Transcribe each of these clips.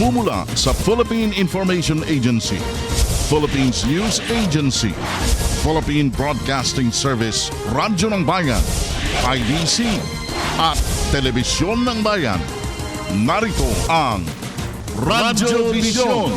nagmumula sa Philippine Information Agency, Philippines News Agency, Philippine Broadcasting Service, Radyo ng Bayan, IBC, at Telebisyon ng Bayan. Narito ang Radyo Vision.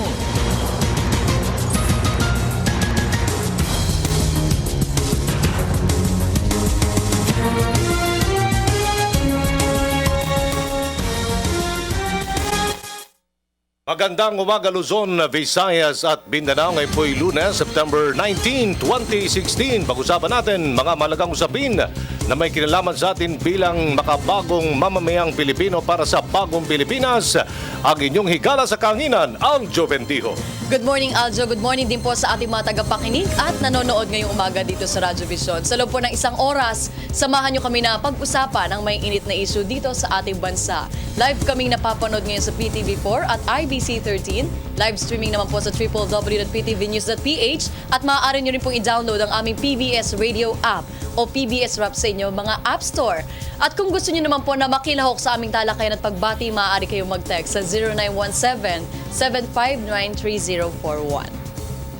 Magandang umaga Luzon, Visayas at Mindanao. Ngayon po'y Lunes, September 19, 2016. Pag-usapan natin mga malagang usapin na may kinalaman sa atin bilang makabagong mamamayang Pilipino para sa bagong Pilipinas. Ang inyong higala sa kanginan, Aljo Bendijo. Good morning, Aljo. Good morning din po sa ating mga tagapakinig at nanonood ngayong umaga dito sa Radyo Vision. Sa loob po ng isang oras, samahan nyo kami na pag-usapan ang may init na issue dito sa ating bansa. Live kaming napapanood ngayon sa PTV4 at IBC13. Live streaming naman po sa www.ptvnews.ph at maaari nyo rin pong i-download ang aming PBS Radio app o PBS Rap sa inyo mga App Store. At kung gusto nyo naman po na makilahok sa aming talakayan at pagbati, maaari kayong mag-text sa 0917-759-3041.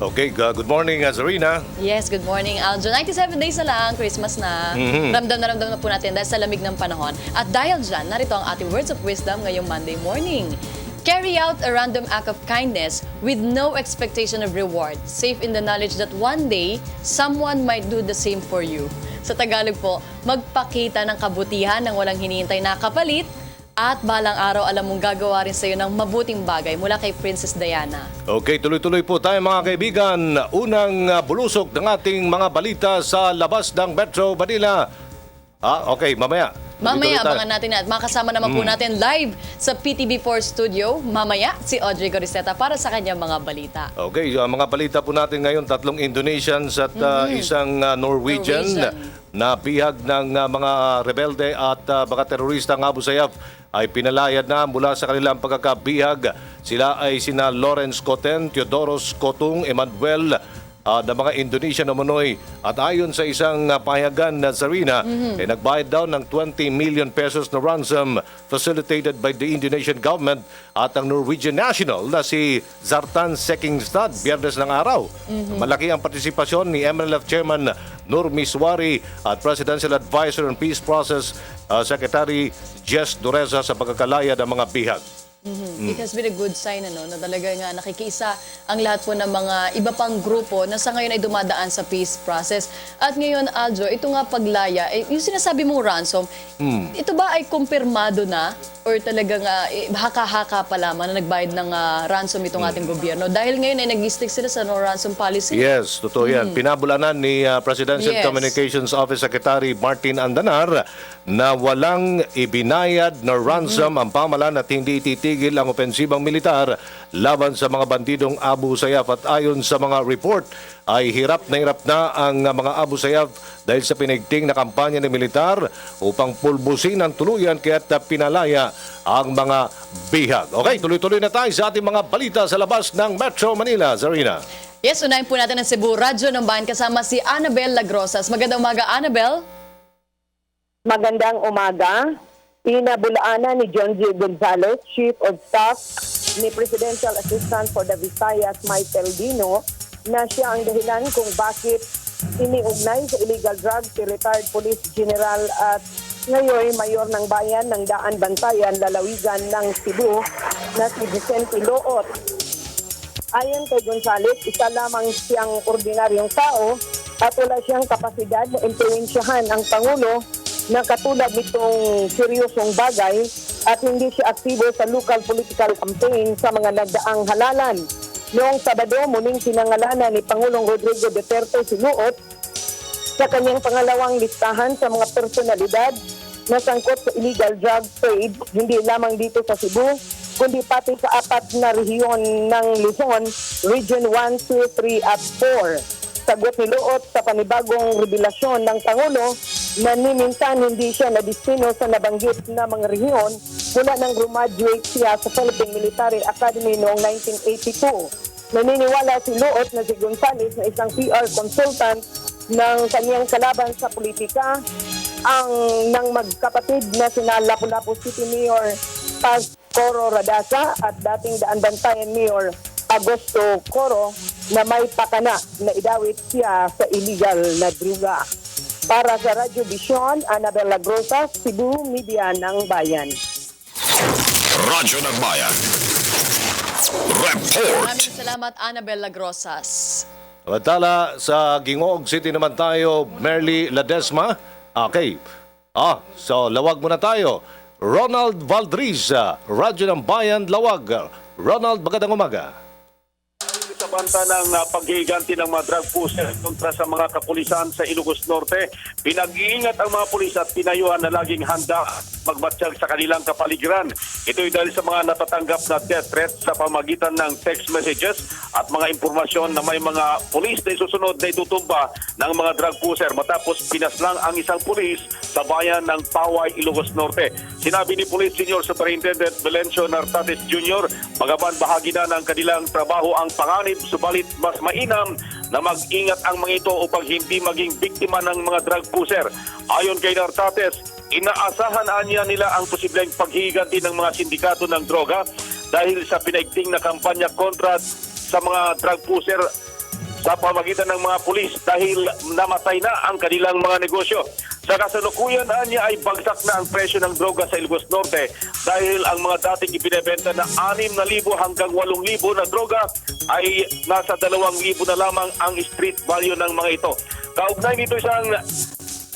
Okay, good morning, Zarina. Yes, good morning, Aljo. 97 days na lang, Christmas na. Ramdam na po natin dahil sa lamig ng panahon. At dahil dyan, narito ang ating words of wisdom ngayong Monday morning. Carry out a random act of kindness with no expectation of reward, safe in the knowledge that one day, someone might do the same for you. Sa Tagalog po, magpakita ng kabutihan ng walang hinihintay na kapalit at balang araw alam mong gagawa rin sa iyo ng mabuting bagay mula kay Princess Diana. Okay, tuloy-tuloy po tayo mga kaibigan. Unang bulusok ng ating mga balita sa labas ng Metro Manila. Okay, mamaya. Mamaya, abangan natin at makasama naman po natin live sa PTV4 studio. Mamaya, si Audrey Goriseta para sa kanyang mga balita. Okay, mga balita po natin ngayon, 3 Indonesians at isang Norwegian na bihag ng mga rebelde at mga terorista ng Abu Sayyaf ay pinalayad na mula sa kanilang pagkakabihag. Sila ay sina Lawrence Coten, Teodoros Cotong, Emmanuel na mga Indonesian na manoy. At ayon sa isang pahayagan na Zarina, ay nagbayad daw ng 20 million pesos na ransom facilitated by the Indonesian government at ang Norwegian national na si Zartan Sekingstad, Biyernes ng araw. Malaki ang partisipasyon ni MNLF Chairman Nur Miswari at Presidential Advisor on Peace Process Secretary Jess Dureza sa pagkakalaya ng mga bihag. It has been a good sign na talaga nga nakikiisa ang lahat po ng mga iba pang grupo na sa ngayon ay dumadaan sa peace process. At ngayon, Aljo, ito nga paglaya, yung sinasabi mong ransom, ito ba ay kumpirmado na or talagang haka-haka pa lamang na nagbayad ng ransom itong ating gobyerno? Dahil ngayon ay nag-stick sila sa no ransom policy. Yes, totoo yan. Pinabulanan ni Presidential Communications Office Secretary Martin Andanar na walang ibinayad na ransom ang pamahalaan at hindi ititigil ang opensibang militar laban sa mga bandidong Abu Sayyaf. At ayon sa mga report, ay hirap na ang mga Abu Sayyaf dahil sa pinigting na kampanya ng militar upang pulbusin ang tuluyan kaya't pinalaya ang mga bihag. Okay, tuloy-tuloy na tayo sa ating mga balita sa labas ng Metro Manila. Zarina. Yes, unahin po natin ang Cebu Radyo ng Bayan kasama si Annabel Lagrosas. Magandang umaga, Annabel. Magandang umaga. Pinabulaanan ni John G. Gonzales, Chief of Staff ni Presidential Assistant for the Visayas, Michael Dino, na siya ang dahilan kung bakit iniugnay sa illegal drugs si retired Police General at ngayon Mayor ng Bayan ng Daan Bantayan, Lalawigan ng Cebu na si Vicente Loot. Ayon kay Gonzales, isa lamang siyang ordinaryong tao at wala siyang kapasidad na impluwensyahan ang Pangulo na katulad nitong seryosong bagay at hindi siya aktibo sa local political campaign sa mga nagdaang halalan. Noong Sabado, muling sinangalanan ni Pangulong Rodrigo Duterte si Luot sa kanyang pangalawang listahan sa mga personalidad na sangkot sa illegal drug trade, hindi lamang dito sa Cebu, kundi pati sa 4 na rehiyon ng Luzon, Region 1, 2, 3 at 4. Sagot ni Luot sa panibagong revelasyon ng Pangulo na minsan hindi siya nadistino sa nabanggit na mga rehiyon mula nang graduate siya sa Philippine Military Academy noong 1982. Naniniwala si Luot na si Gonzales na isang PR consultant ng kanyang kalaban sa politika ang ng magkapatid na sina Lapu-Lapu City Mayor Paz Coro Radasa at dating Daanbantayan Mayor Agosto Coro na may pakana na idawit siya sa illegal na druga. Para sa Radyo Vision, Annabel Lagrosa, Cebu Media ng Bayan. Radyo ng Bayan. Report. Maraming salamat, Annabel Lagrosas. Samantala, sa Gingog City naman tayo, Merly Ledesma. Okay. So lawag muna tayo. Ronald Valdriz, Radyo ng Bayan, Lawag. Ronald, magandang umaga. Sa banta ng paghihiganti ng mga drug pushers kontra sa mga kapulisan sa Ilocos Norte, pinag-iingat ang mga pulis at pinayuhan na laging handa magbatsyag sa kanilang kapaligiran. Ito'y dahil sa mga natatanggap na death threats sa pamagitan ng text messages at mga impormasyon na may mga pulis na isusunod na itutumba ng mga drug pusher matapos pinaslang ang isang pulis sa bayan ng Paway, Ilocos Norte. Sinabi ni Police Senior Superintendent Belencio Nartates Jr., magaban bahagi na ng kanilang trabaho ang panganib, subalit mas mainam na mag-ingat ang mga ito upang hindi maging biktima ng mga drug pusher. Ayon kay Nartates, inaasahan niya nila ang posibleng paghihiganti ng mga sindikato ng droga dahil sa pinaigting na kampanya kontra sa mga drug pusher sa pamagitan ng mga pulis dahil namatay na ang kanilang mga negosyo. Sa kasalukuyan niya ay bagsak na ang presyo ng droga sa Ilocos Norte dahil ang mga dating ibinebenta na 6,000 hanggang 8,000 na droga ay nasa 2,000 na lamang ang street value ng mga ito. Kaugnay nito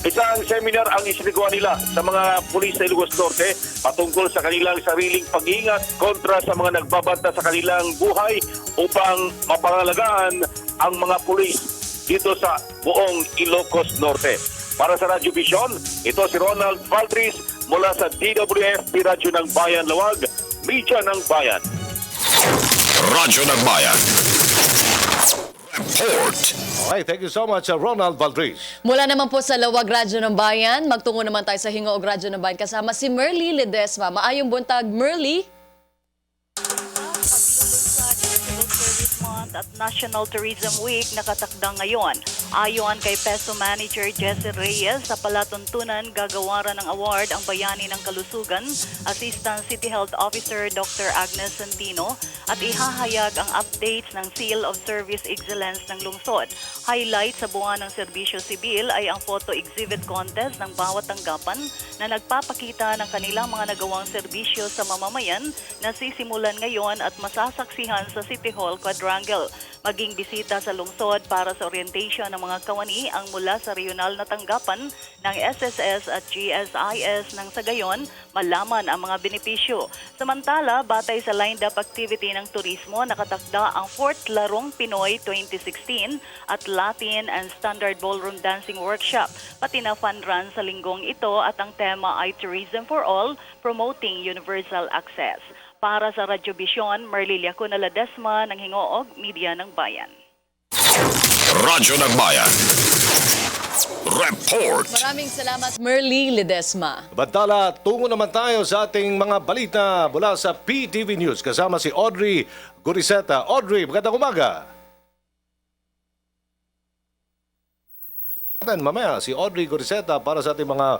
isang seminar ang isinagawa nila sa mga pulis sa Ilocos Norte patungkol sa kanilang sariling pag-iingat kontra sa mga nagbabanta sa kanilang buhay upang mapangalagaan ang mga pulis dito sa buong Ilocos Norte. Para sa Radyo Vision, ito si Ronald Valdriz mula sa DWF, Radyo ng Bayan, Lawag, Media ng Bayan. Radyo ng Bayan. Report. Okay, thank you so much, Ronald Valdriz. Mula naman po sa Lawag Radyo ng Bayan, magtungo naman tayo sa Hingoog Radyo ng Bayan kasama si Merly Ledesma. Maayong buntag, Merly. Civil Service Month at National Tourism Week nakatakda ngayon. Ayon kay Peso Manager Jesse Reyes, sa palatuntunan gagawaran ng award ang Bayani ng Kalusugan, Assistant City Health Officer Dr. Agnes Santino, at ihahayag ang updates ng Seal of Service Excellence ng lungsod. Highlight sa buwan ng serbisyo sibil ay ang photo exhibit contest ng bawat tanggapan na nagpapakita ng kanilang mga nagawang serbisyo sa mamamayan na sisimulan ngayon at masasaksihan sa City Hall Quadrangle. Maging bisita sa lungsod para sa orientation ng mga kawani ang mula sa regional na tanggapan ng SSS at GSIS nang sa gayon malaman ang mga benepisyo. Samantala, batay sa lined-up activity ng turismo, nakatakda ang 4th Larong Pinoy 2016 at Latin and Standard Ballroom Dancing Workshop, pati na fun run sa linggong ito at ang tema ay Tourism for All, Promoting Universal Access. Para sa Radyo Vision, Merly Ledesma ng Hingoog, Media ng Bayan. Radyo ng Bayan. Report. Maraming salamat, Merly Ledesma. Bantala, tungo naman tayo sa ating mga balita mula sa PTV News kasama si Audrey Guriseta. Audrey, magandang umaga. Mamaya, si Audrey Guriseta para sa ating mga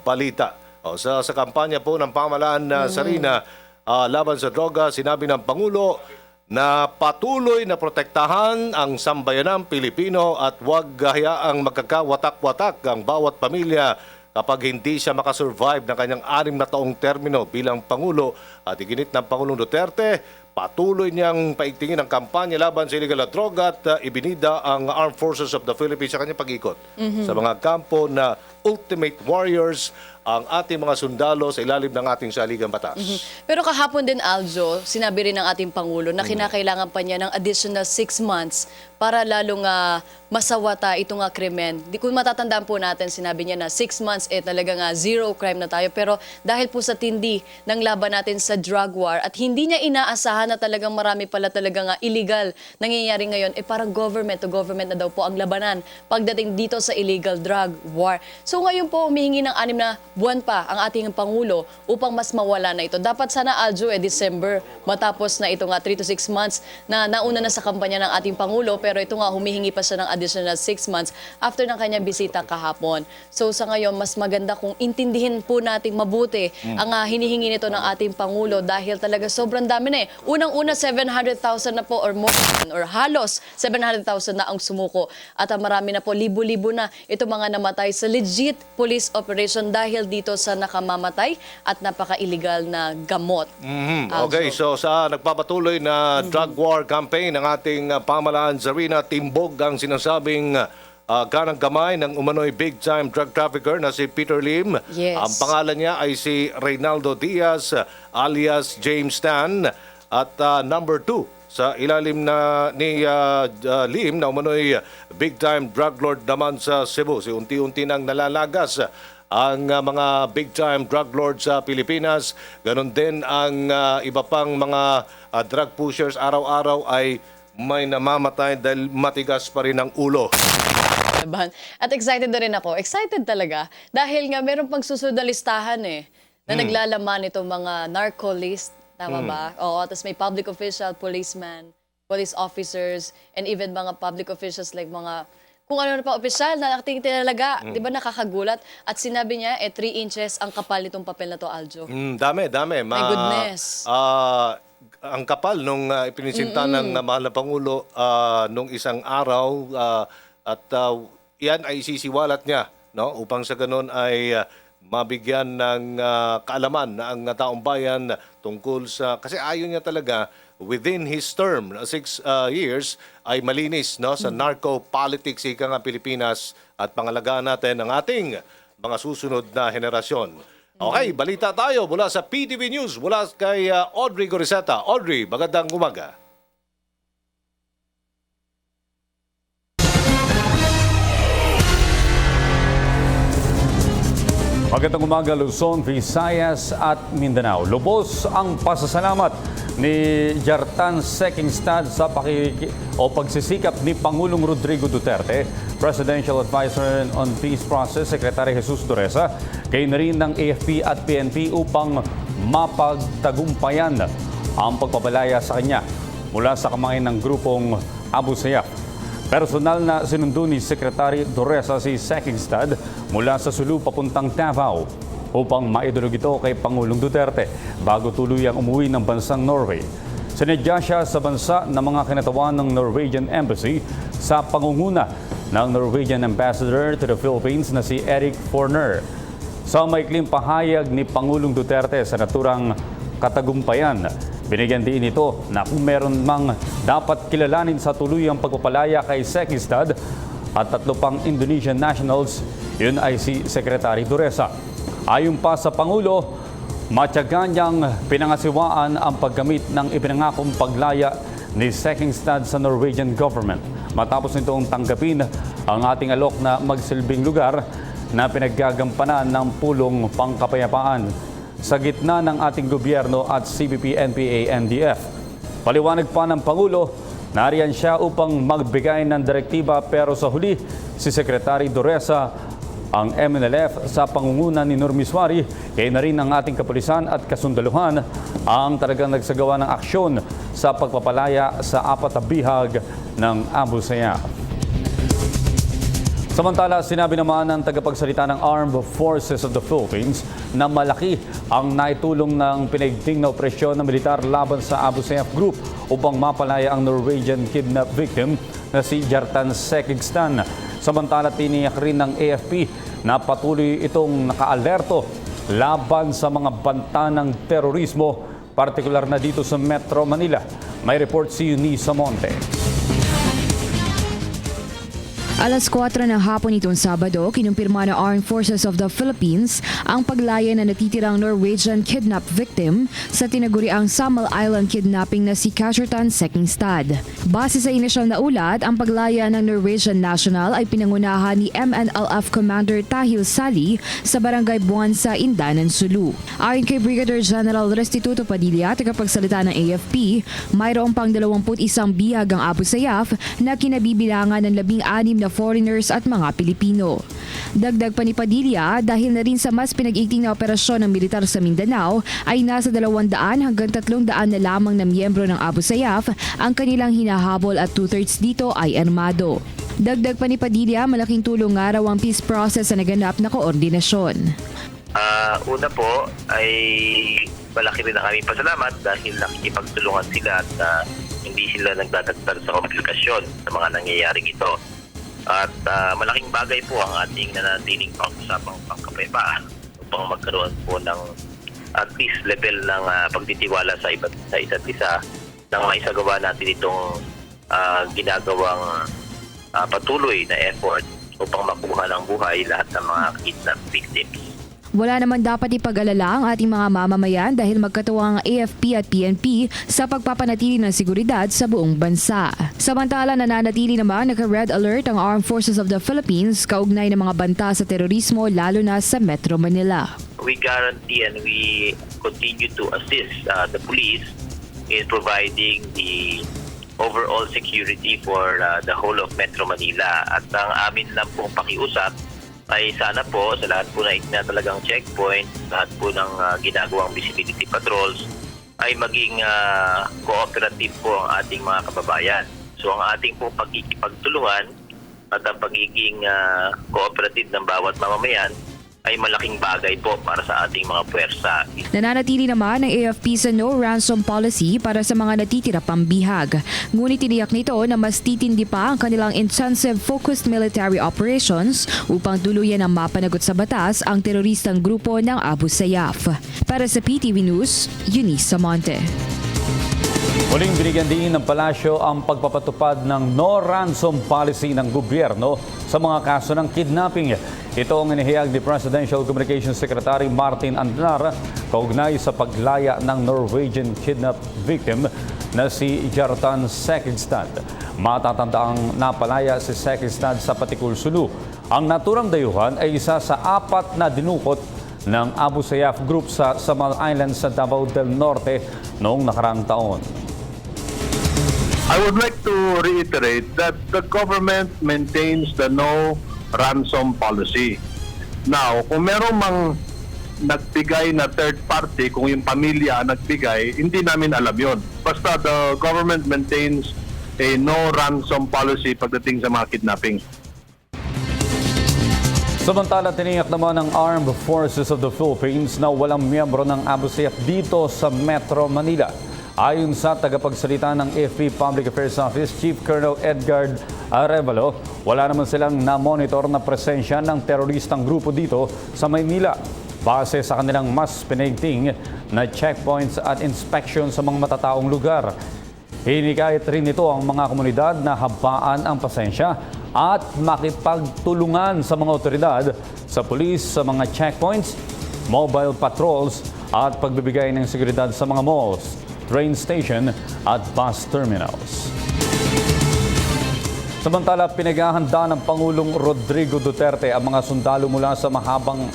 balita. Sa kampanya po ng pamahalaan na Sarina, laban sa droga, sinabi ng Pangulo na patuloy na protektahan ang sambayanang Pilipino at huwag hayaang magkakawatak-watak ang bawat pamilya kapag hindi siya makasurvive ng kanyang 6 na taong termino bilang Pangulo. At iginit ng Pangulong Duterte, patuloy niyang paigtingin ang kampanya laban sa illegal na droga at ibinida ang Armed Forces of the Philippines sa kanyang pag-ikot sa mga kampo na ultimate warriors ang ating mga sundalo sa ilalim ng ating saligang batas. Pero kahapon din, Aljo, sinabi rin ng ating Pangulo na kinakailangan pa niya ng additional 6 months para lalong masawata itong krimen. Kung matatandaan po natin, sinabi niya na 6 months talagang zero crime na tayo. Pero dahil po sa tindi ng laban natin sa drug war at hindi niya inaasahan na talagang marami pala talagang illegal nangyayari ngayon, parang government to government na daw po ang labanan pagdating dito sa illegal drug war. So ngayon po, humihingi ng 6 na buwan pa ang ating Pangulo upang mas mawala na ito. Dapat sana, Aljo, December, matapos na ito nga 3 to 6 months na nauna na sa kampanya ng ating Pangulo, pero ito nga humihingi pa siya ng additional 6 months after ng kanyang bisita kahapon. So sa ngayon, mas maganda kung intindihin po natin mabuti ang hinihingi nito ng ating Pangulo dahil talaga sobrang dami na eh. Unang-una 700,000 na po or more or halos 700,000 na ang sumuko at marami na po, libo-libo na ito mga namatay sa legit police operation dahil dito sa nakamamatay at napaka-illegal na gamot. Okay, so sa nagpapatuloy na drug war campaign ng ating pamahalaan, Zarina, timbog ang sinasabing kanang kamay ng umano'y big-time drug trafficker na si Peter Lim. Yes. Ang pangalan niya ay si Reynaldo Diaz alias James Tan at number 2 sa ilalim na ni Lim na umano'y big-time drug lord naman sa Cebu. Si unti-unti nang nalalagas ang mga big-time drug lords sa Pilipinas. Ganon din ang iba pang mga drug pushers. Araw-araw ay may namamatay dahil matigas pa rin ang ulo. At excited na rin ako. Excited talaga. Dahil nga meron pang susunod na listahan na naglalaman itong mga narco list. Tama ba? Oo, tapos may public official, policeman, police officers, and even mga public officials like mga kung ano na pa opisyal na nakatingin talaga. Di ba nakakagulat? At sinabi niya, 3 inches ang kapal nitong papel na to, Aljo. Dami. My goodness. Ang kapal nung ipinisinta ng mahal na Pangulo nung isang araw at yan ay isisiwalat niya, no, upang sa ganun ay mabigyan ng kaalaman na ang taong bayan tungkol sa, kasi ayaw niya talaga within his term 6 years ay malinis, no, sa narco politics ika nga Pilipinas at pangalagaan natin ang ating mga susunod na henerasyon. Okay, balita tayo mula sa PTV News, mula kay Audrey Goriseta. Audrey, magandang umaga. Magandang umaga, Luzon, Visayas at Mindanao. Lubos ang pasasalamat ni Jartan Sekingstad sa pagsisikap ni Pangulong Rodrigo Duterte, Presidential Advisor on Peace Process, Secretary Jesus Dureza, kay na rin ng AFP at PNP upang mapagtagumpayan ang pagpapalaya sa kanya mula sa kamay ng grupong Abu Sayyaf. Personal na sinundo ni Secretary Dureza si Sekingstad mula sa Sulu papuntang Davao upang maidulog ito kay Pangulong Duterte bago tuluyang umuwi ng bansang Norway. Sinadya siya sa bansa ng mga kinatawan ng Norwegian Embassy sa pangunguna ng Norwegian Ambassador to the Philippines na si Eric Forner. Sa maikling pahayag ni Pangulong Duterte sa naturang katagumpayan, binigyan din ito na kung meron mang dapat kilalanin sa tuluyang pagpapalaya kay Sekingstad at 3 pang Indonesian nationals, yun ay si Secretary Dureza. Ayon pa sa Pangulo, matyaga niyang pinangasiwaan ang paggamit ng ipinangakong paglaya ni Sekingstad sa Norwegian government matapos nitong tanggapin ang ating alok na magsilbing lugar na pinaggagampanan ng pulong pangkapayapaan sa gitna ng ating gobyerno at CBP, NPA, NDF. Paliwanag pa ng Pangulo, nariyan siya upang magbigay ng direktiba pero sa huli, si Secretary Dureza ang MNLF sa pangunguna ni Normi Suari, kaya na rin ang ating kapulisan at kasundaluhan ang talagang nagsagawa ng aksyon sa pagpapalaya sa 4 na bihag ng Abu Sayyaf. Samantala, sinabi naman ng tagapagsalita ng Armed Forces of the Philippines na malaki ang naitulong ng pinaigting na operasyon ng militar laban sa Abu Sayyaf Group upang mapalaya ang Norwegian kidnap victim na si Jartan Sekingstad. Samantala, tiniyak rin ng AFP na patuloy itong nakaalerto laban sa mga banta ng terorismo, partikular na dito sa Metro Manila. May report si Eunice Monte. Alas 4 ng hapon itong Sabado, kinumpirma ng Armed Forces of the Philippines ang paglaya na natitirang Norwegian kidnap victim sa tinaguriang Samal Island kidnapping na si Kjartan Sekingstad. Base sa inisyal na ulat, ang paglaya ng Norwegian national ay pinangunahan ni MNLF Commander Tahil Sali sa Barangay Buansa, Indanan, Sulu. Ayon kay Brigadier General Restituto Padilla, tagapagsalita ng AFP, mayroong pang 21 bihag ang Abu Sayyaf na kinabibilangan ng 16 na foreigners at mga Pilipino. Dagdag pa ni Padilla, dahil na rin sa mas pinag-igting na operasyon ng militar sa Mindanao, ay nasa 200 hanggang 300 na lamang na miyembro ng Abu Sayyaf ang kanilang hinahabol at 2/3 dito ay armado. Dagdag pa ni Padilla, malaking tulong nga raw ang peace process sa naganap na koordinasyon. Una po ay malaki rin ang aming pasalamat dahil nakikipagtulungan sila at hindi sila nagdadagdag sa komplikasyon sa mga nangyayaring ito. At malaking bagay po ang ating nanatiling pag-usapang pangkapayapaan upang magkaroon po ng at least level ng pagtitiwala sa isa't isa nang maisagawa natin itong ginagawang patuloy na effort upang makuha ng buhay lahat ng mga kidnap victims. Wala naman dapat ipag-alala ang ating mga mamamayan dahil magkatuwang ang AFP at PNP sa pagpapanatili ng seguridad sa buong bansa. Samantala, nananatili naman naka-red alert ang Armed Forces of the Philippines kaugnay ng mga banta sa terorismo lalo na sa Metro Manila. We guarantee and we continue to assist the police in providing the overall security for the whole of Metro Manila. At ang amin lang pong pakiusap ay sana po sa lahat po na talagang checkpoint, lahat po ng ginagawang visibility patrols ay maging cooperative po ang ating mga kababayan. So ang ating pong pagkikipagtulungan at ang pagiging cooperative ng bawat mamamayan ay malaking bagay po para sa ating mga puwersa. Nananatili naman ang AFP sa no ransom policy para sa mga natitira pang bihag. Ngunit tiniyak nito na mas titindi pa ang kanilang intensive focused military operations upang tuluyan ang mapanagot sa batas ang teroristang grupo ng Abu Sayyaf. Para sa PTV News, Eunice Samonte. Muling binigyan din ng palasyo ang pagpapatupad ng no ransom policy ng gobyerno sa mga kaso ng kidnapping. Ito ang inihayag ni Presidential Communications Secretary Martin Andlar kaugnay sa paglaya ng Norwegian kidnap victim na si Kjartan Sekingstad. Matatandaang napalaya si Sekingstad sa Patikul, Sulu. Ang naturang dayuhan ay isa sa 4 na dinukot ng Abu Sayyaf Group sa Samal Island sa Davao del Norte noong nakaraang taon. I would like to reiterate that the government maintains the no ransom policy. Now, kung meron mang nagbigay na third party, kung yung pamilya nagbigay, hindi namin alam yon. Basta the government maintains a no ransom policy pagdating sa mga kidnapping. Samantala, tiniyak naman ng Armed Forces of the Philippines na walang miyembro ng Abu Sayyaf dito sa Metro Manila. Ayon sa tagapagsalita ng AFP Public Affairs Office, Chief Colonel Edgar Arevalo, wala naman silang na-monitor na presensya ng teroristang grupo dito sa Maynila. Base sa kanilang mas pinigting na checkpoints at inspection sa mga matataong lugar. Hinikayat rin nito ang mga komunidad na habaan ang pasensya at makipagtulungan sa mga otoridad, sa pulis, sa mga checkpoints, mobile patrols at pagbibigay ng seguridad sa mga malls, train station at bus terminals. Samantala, pinaghahanda ng Pangulong Rodrigo Duterte ang mga sundalo mula sa mahabang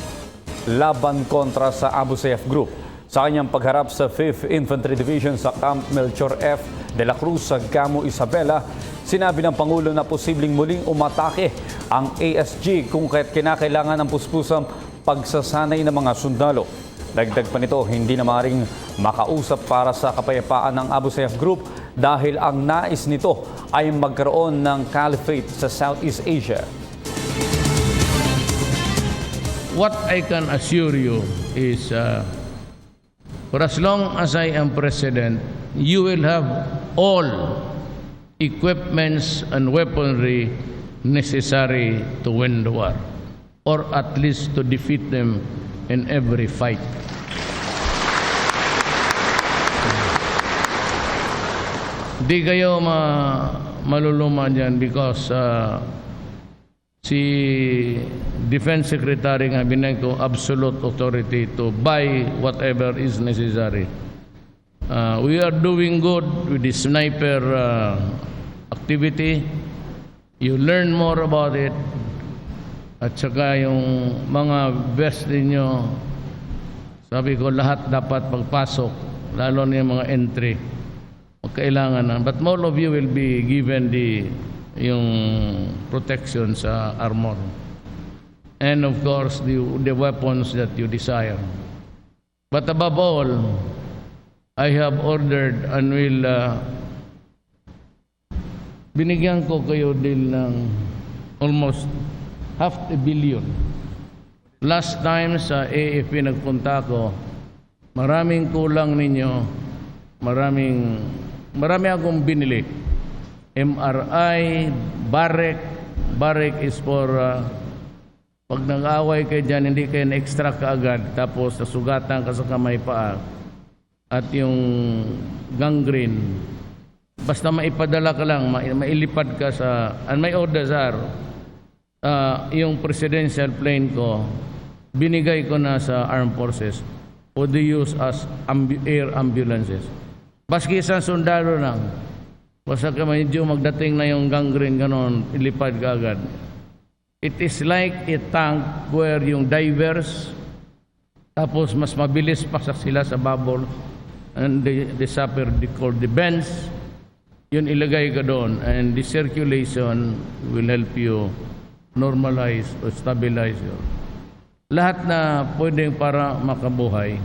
laban kontra sa Abu Sayyaf Group. Sa kanyang pagharap sa 5th Infantry Division sa Camp Melchor F. de la Cruz sa Gamo, Isabela, sinabi ng Pangulo na posibleng muling umatake ang ASG kung kaya't kinakailangan ng puspusang pagsasanay ng mga sundalo. Dagdag pa nito, hindi na maaaring makausap para sa kapayapaan ng Abu Sayyaf Group dahil ang nais nito ay magkaroon ng caliphate sa Southeast Asia. What I can assure you is for as long as I am president, you will have all equipments and weaponry necessary to win the war, or at least to defeat them in every fight. Di kayo maluluma dyan because si Defense Secretary nga binigyan ko absolute authority to buy whatever is necessary. We are doing good with the sniper activity. You learn more about it. At saka yung mga vest ninyo, sabi ko lahat dapat pagpasok, lalo na yung mga entry. Kailangan na. But more of you will be given yung protection sa armor. And of course, the weapons that you desire. But above all, I have ordered and will binigyan ko kayo din ng almost $500 million. Last time sa AFP nagpunta ko, maraming kulang ninyo, marami akong binili. MRI, Barek is for pag nag-away kayo dyan, hindi kayo na-extract kaagad, tapos nasugatan ka sa kamay paa. At yung gangrene, basta maipadala ka lang, mailipad ka sa, and my orders are, yung presidential plane ko, binigay ko na sa armed forces for the use as air ambulances. Baski isang sundalo lang, basta ka medyo magdating na yung gangrene, ganon, ilipad ka agad. It is like a tank where yung divers, tapos mas mabilis pa sila sa bubble, and the sapper called the bends, yun ilagay ka doon, and the circulation will help you normalize or stabilize you. Lahat na pwedeng para makabuhay.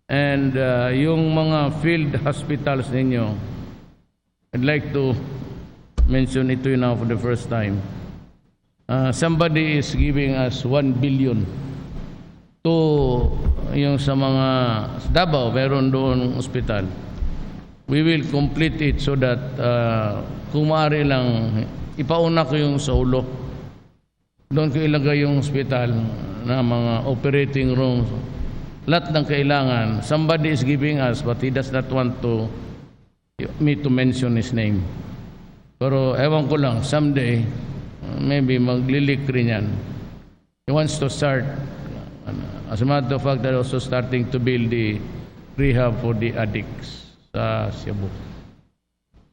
And yung mga field hospitals ninyo, I'd like to mention ito now for the first time. Somebody is giving us 1 billion to yung sa mga Davao, meron doon ospital. We will complete it so that kung maaari lang, ipauna ko yung sa ulo. Doon ko ilagay yung ospital na mga operating rooms. Lahat ng kailangan. Somebody is giving us but he does not want me to mention his name. Pero ewan ko lang, someday, maybe maglilik rin yan. He wants to start. As a matter of fact, they're also starting to build the rehab for the addicts sa Cebu.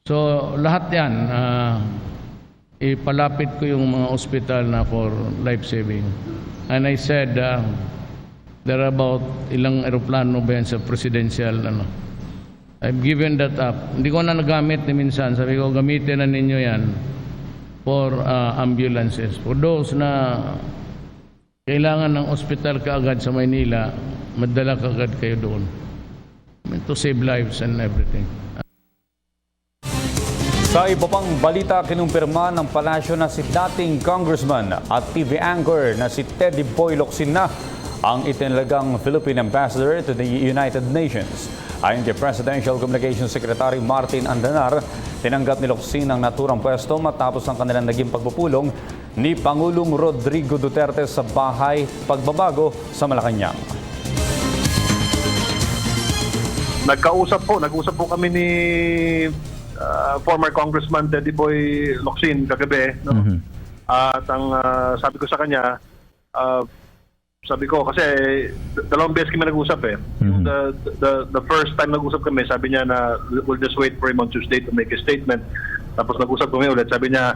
So, lahat yan, ipalapit ko yung mga ospital na for life-saving. And I said, there are about ilang aeroplano ba yan sa presidential, I've given that up. Hindi ko na nagamit ni minsan. Sabi ko, gamitin na ninyo yan for ambulances. For those na kailangan ng ospital kaagad sa Maynila, madala kaagad kayo doon. To save lives and everything. Sa iba pang balita, kinumpirma ng palasyo na si dating congressman at TV anchor na si Teddy Boy Locsin na ang itinalagang Philippine Ambassador to the United Nations. Ayon kay Presidential Communications Secretary Martin Andanar, tinanggap ni Locsin ang naturang pwesto matapos ang kanilang naging pagpupulong ni Pangulong Rodrigo Duterte sa Bahay Pagbabago sa Malacanang. Nag-usap po kami ni former Congressman Teddy Boy Locsin kagabi. No? Mm-hmm. At ang sabi ko sa kanya, sabi ko kasi dalawang beses kami nag-usap eh. Mm-hmm. The first time nag-usap kami, sabi niya na we'll just wait for him on Tuesday to make a statement. Tapos nag-usap kami ulit, sabi niya,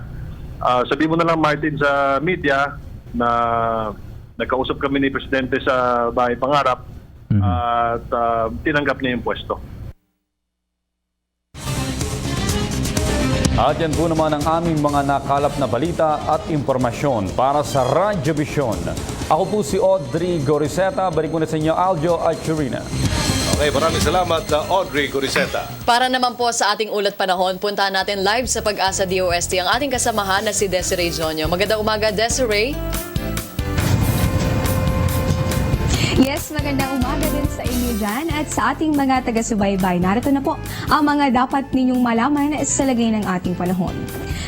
sabi mo na lang Martin sa media na nagkausap kami ni Presidente sa Bahay Pangarap at tinanggap niya yung pwesto. At yan po naman ang aming mga nakalap na balita at impormasyon para sa Radyo Vision. Ako po si Audrey Goriseta. Balik muna sa inyo, Aljo at Chirina. Okay, maraming salamat, Audrey Goriseta. Para naman po sa ating ulat panahon, puntahan natin live sa Pag-asa DOST ang ating kasamahan na si Desiree Jonyo. Magandang umaga, Desiree. Yes, magandang umaga din sa inyo dyan at sa ating mga taga-subaybay. Narito na po ang mga dapat ninyong malaman sa lagay ng ating panahon.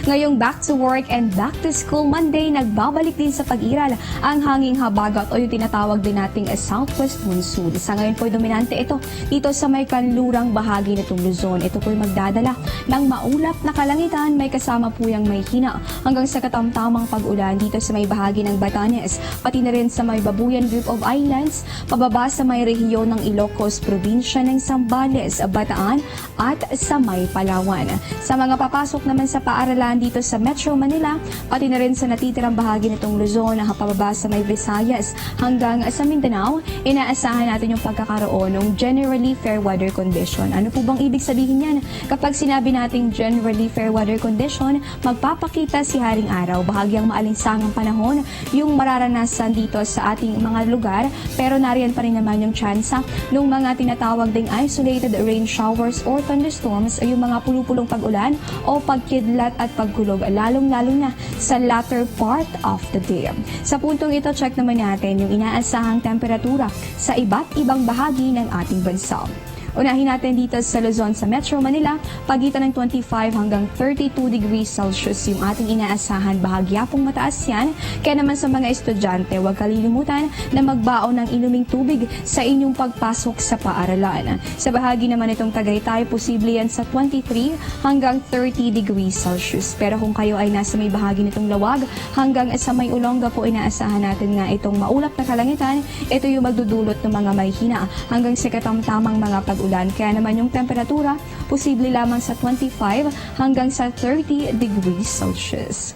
Ngayong back to work and back to school Monday, nagbabalik din sa pag-iral ang hanging habagat o yung tinatawag din nating southwest monsoon. Sa ngayon po dominante ito dito sa may kanlurang bahagi nitong Luzon. Ito po magdadala ng maulap na kalangitan, may kasama po yung may hina hanggang sa katamtamang pag-ulan dito sa may bahagi ng Batanes, pati na rin sa may Babuyan Group of Islands, pababa sa may rehiyon ng Ilocos, probinsya ng Zambales, Bataan at sa may Palawan. Sa mga papasok naman sa paaralan dito sa Metro Manila, pati na rin sa natitirang bahagi nitong Luzon, pababa sa may Visayas hanggang sa Mindanao, inaasahan natin yung pagkakaroon ng generally fair weather condition. Ano po bang ibig sabihin yan? Kapag sinabi nating generally fair weather condition, magpapakita si Haring Araw, bahagyang maalinsangang panahon yung mararanasan dito sa ating mga lugar, pero nariyan pa rin naman yung tsansa ng mga tinatawag ding isolated rain showers or thunderstorms o yung mga pulupulong pag-ulan o pagkidlat at pagkulog, lalong-lalo na sa latter part of the day. Sa puntong ito, check naman natin yung inaasahang temperatura sa iba't ibang bahagi ng ating bansa. Unahin natin dito sa Luzon sa Metro Manila, pagitan ng 25 hanggang 32 degrees Celsius yung ating inaasahan. Bahagya pong mataas yan. Kaya naman sa mga estudyante, huwag kalilimutan na magbaon ng inuming tubig sa inyong pagpasok sa paaralan. Sa bahagi naman itong Tagaytay, posible yan sa 23 hanggang 30 degrees Celsius. Pero kung kayo ay nasa may bahagi nitong Lawag hanggang sa may Olonga po, inaasahan natin nga itong maulap na kalangitan. Ito yung magdudulot ng mga may hina hanggang sa katamtamang mga pag-ulan. Kaya naman yung temperatura, posible lamang sa 25 hanggang sa 30 degrees Celsius.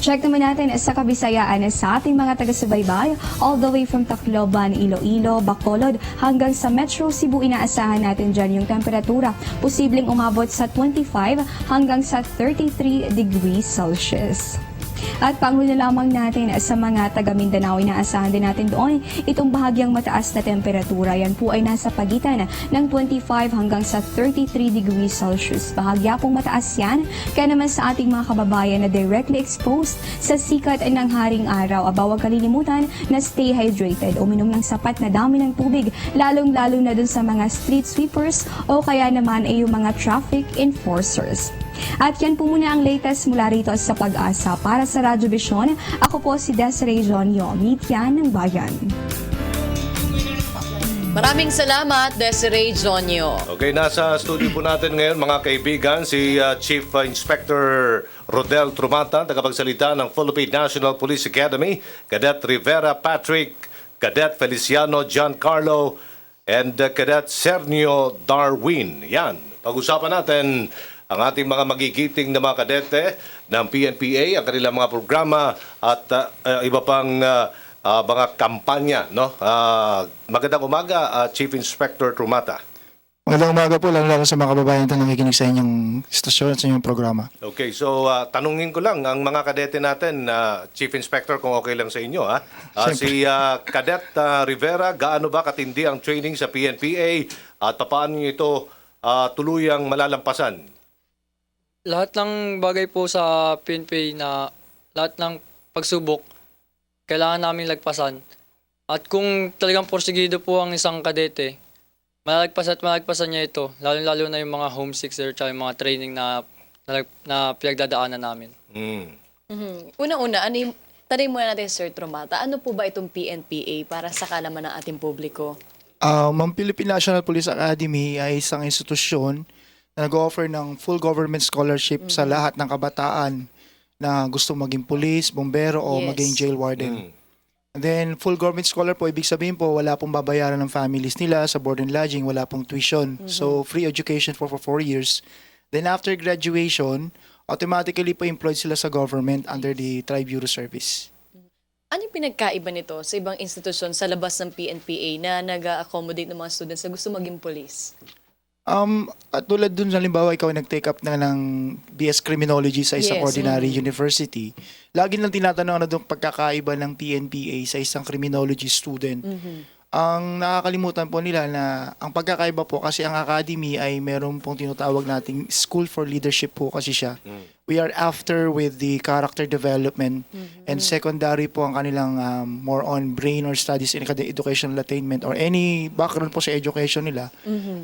Check naman natin sa Kabisayaan sa ating mga taga-subaybay, all the way from Tacloban, Iloilo, Bacolod, hanggang sa Metro Cebu, inaasahan natin dyan yung temperatura, posibleng umabot sa 25 hanggang sa 33 degrees Celsius. At panghuli lamang natin sa mga taga Mindanao, inaasahan din natin doon itong bahagyang mataas na temperatura. Yan po ay nasa pagitan ng 25 hanggang sa 33 degrees Celsius. Bahagya pong mataas yan. Kaya naman sa ating mga kababayan na directly exposed sa sikat ng haring araw, huwag kalilimutan na stay hydrated, uminom ng sapat na dami ng tubig, lalong-lalo na dun sa mga street sweepers o kaya naman ay yung mga traffic enforcers. At yan po muna ang latest mula rito sa Pag-asa. Para sa Radyo Vision, ako po si Desiree Jonio, media ng bayan. Maraming salamat, Desiree Jonio. Okay, nasa studio po natin ngayon mga kaibigan si Chief Inspector Rodel Trumata, tagapagsalita ng Philippine National Police Academy, Cadet Rivera Patrick, Cadet Feliciano Giancarlo, and Cadet Cernio Darwin. Yan, pag-usapan natin ang ating mga magigiting na mga kadete ng PNPA, ang kanilang mga programa at iba pang mga kampanya. No? Magandang umaga, Chief Inspector Trumata. Magandang umaga po, lalo sa mga kababayan na nakikinig sa inyong istasyon at sa inyong programa. Okay, so tanungin ko lang ang mga kadete natin, Chief Inspector, kung okay lang sa inyo. Si Cadet Rivera, gaano ba katindi ang training sa PNPA at paano niyo ito tuluyang malalampasan? Lahat ng bagay po sa PNPA na lahat ng pagsubok, kailangan namin lagpasan. At kung talagang porsigido po ang isang kadete, malagpasan niya ito, lalo-lalo na yung mga homesick sir, at yung mga training na pinagdadaanan namin. Una-una, tanong muna natin, Sir Trumata, ano po ba itong PNPA para sa kalaman ng ating publiko? Ang Philippine National Police Academy ay isang institusyon na nag-offer ng full government scholarship sa lahat ng kabataan na gusto maging police, bombero o maging jail warden. And then full government scholar po, ibig sabihin po wala pong babayaran ng families nila sa board and lodging, wala pong tuition. So free education for 4 years. Then after graduation, automatically po employed sila sa government under the Tri-Bureau Service. Ano yung pinagkaiba nito sa ibang institusyon sa labas ng PNPA na nag-accommodate ng mga students na gusto maging police? At tulad dun, halimbawa, ikaw ay nag-take up na ng BS Criminology sa isang ordinary university, lagi lang tinatanong ano doon pagkakaiba ng PNPA sa isang criminology student. Ang nakakalimutan po nila na ang pagkakaiba po kasi ang academy ay meron pong tinatawag nating School for Leadership po kasi siya. we are after with the character development, and secondary po ang kanilang more on brain or studies in educational attainment or any background po sa education nila.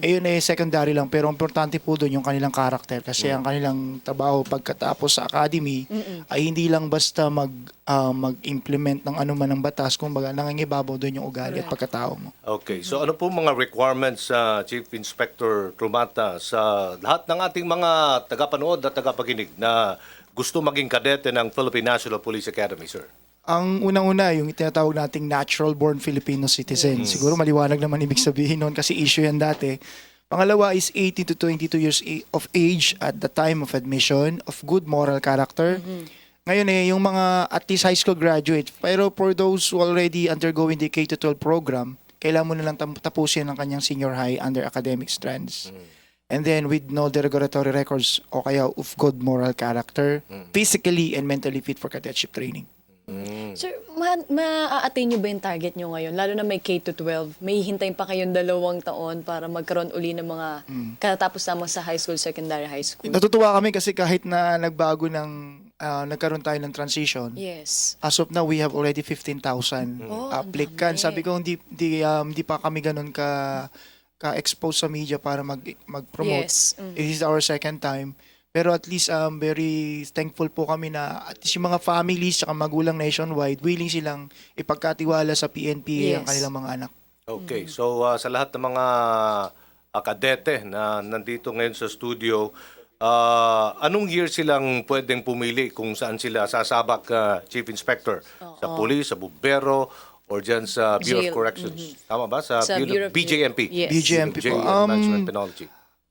Ayun ay secondary lang, pero importante po doon yung kanilang character kasi ang kanilang trabaho pagkatapos sa academy ay hindi lang basta mag-implement ng ano man ng batas, kumbaga nangingibabaw doon yung ugali at pagkatao mo. Okay, so ano po mga requirements sa Chief Inspector Trumata sa lahat ng ating mga tagapanood at tagapakinig na gusto maging kadete ng Philippine National Police Academy, sir? Ang unang-una, yung tinatawag nating natural-born Filipino citizen. Siguro maliwanag naman ibig sabihin noon kasi issue yan dati. Pangalawa is 18 to 22 years of age at the time of admission, of good moral character. Ngayon yung mga at least high school graduate. Pero for those who already undergoing the K-12 program, kailangan mo na lang tapusin ang kanyang senior high under academic strands. And then with no derogatory records o kaya of good moral character, physically and mentally fit for cadetship training. Sir, ma-attain nyo ba yung target nyo ngayon? Lalo na may K-12, may hintayin pa kayong 2 taon para magkaroon uli ng mga katatapos lamang sa high school, secondary high school. Natutuwa kami kasi kahit na nagkaroon tayo ng transition, Yes. as of now, we have already 15,000 applicants. Sabi ko, hindi pa kami ganun ka-expose sa media para mag-promote. Yes. It is our second time. Pero at least very thankful po kami na at least yung mga families at magulang nationwide, willing silang ipagkatiwala sa PNP ang kanilang mga anak. Okay, so sa lahat ng mga kadete na nandito ngayon sa studio, anong year silang pwedeng pumili kung saan sila sasabak, Chief Inspector? Sa police, sa bumbero, or dyan sa Bureau of Corrections? Tama ba? Sa Bureau of BJMP? Yes. BJMP po. Management Penology.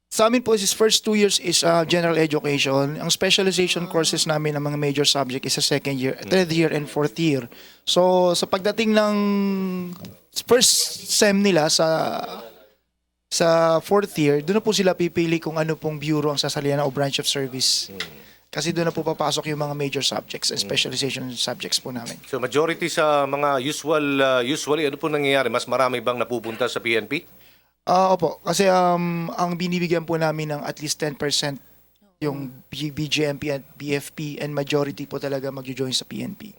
Sa amin po, is first 2 years is general education. Ang specialization courses namin ng mga major subject is sa second year, third year, and fourth year. So, sa pagdating ng first sem nila sa fourth year, doon na po sila pipili kung ano pong bureau ang sasalihan o branch of service. Kasi doon na po papasok yung mga major subjects and specialization subjects po namin. So majority sa mga usually ano po nangyayari? Mas marami bang napupunta sa PNP? Opo, kasi ang binibigyan po namin ng at least 10% yung BJMP at BFP, and majority po talaga magjo-join sa PNP.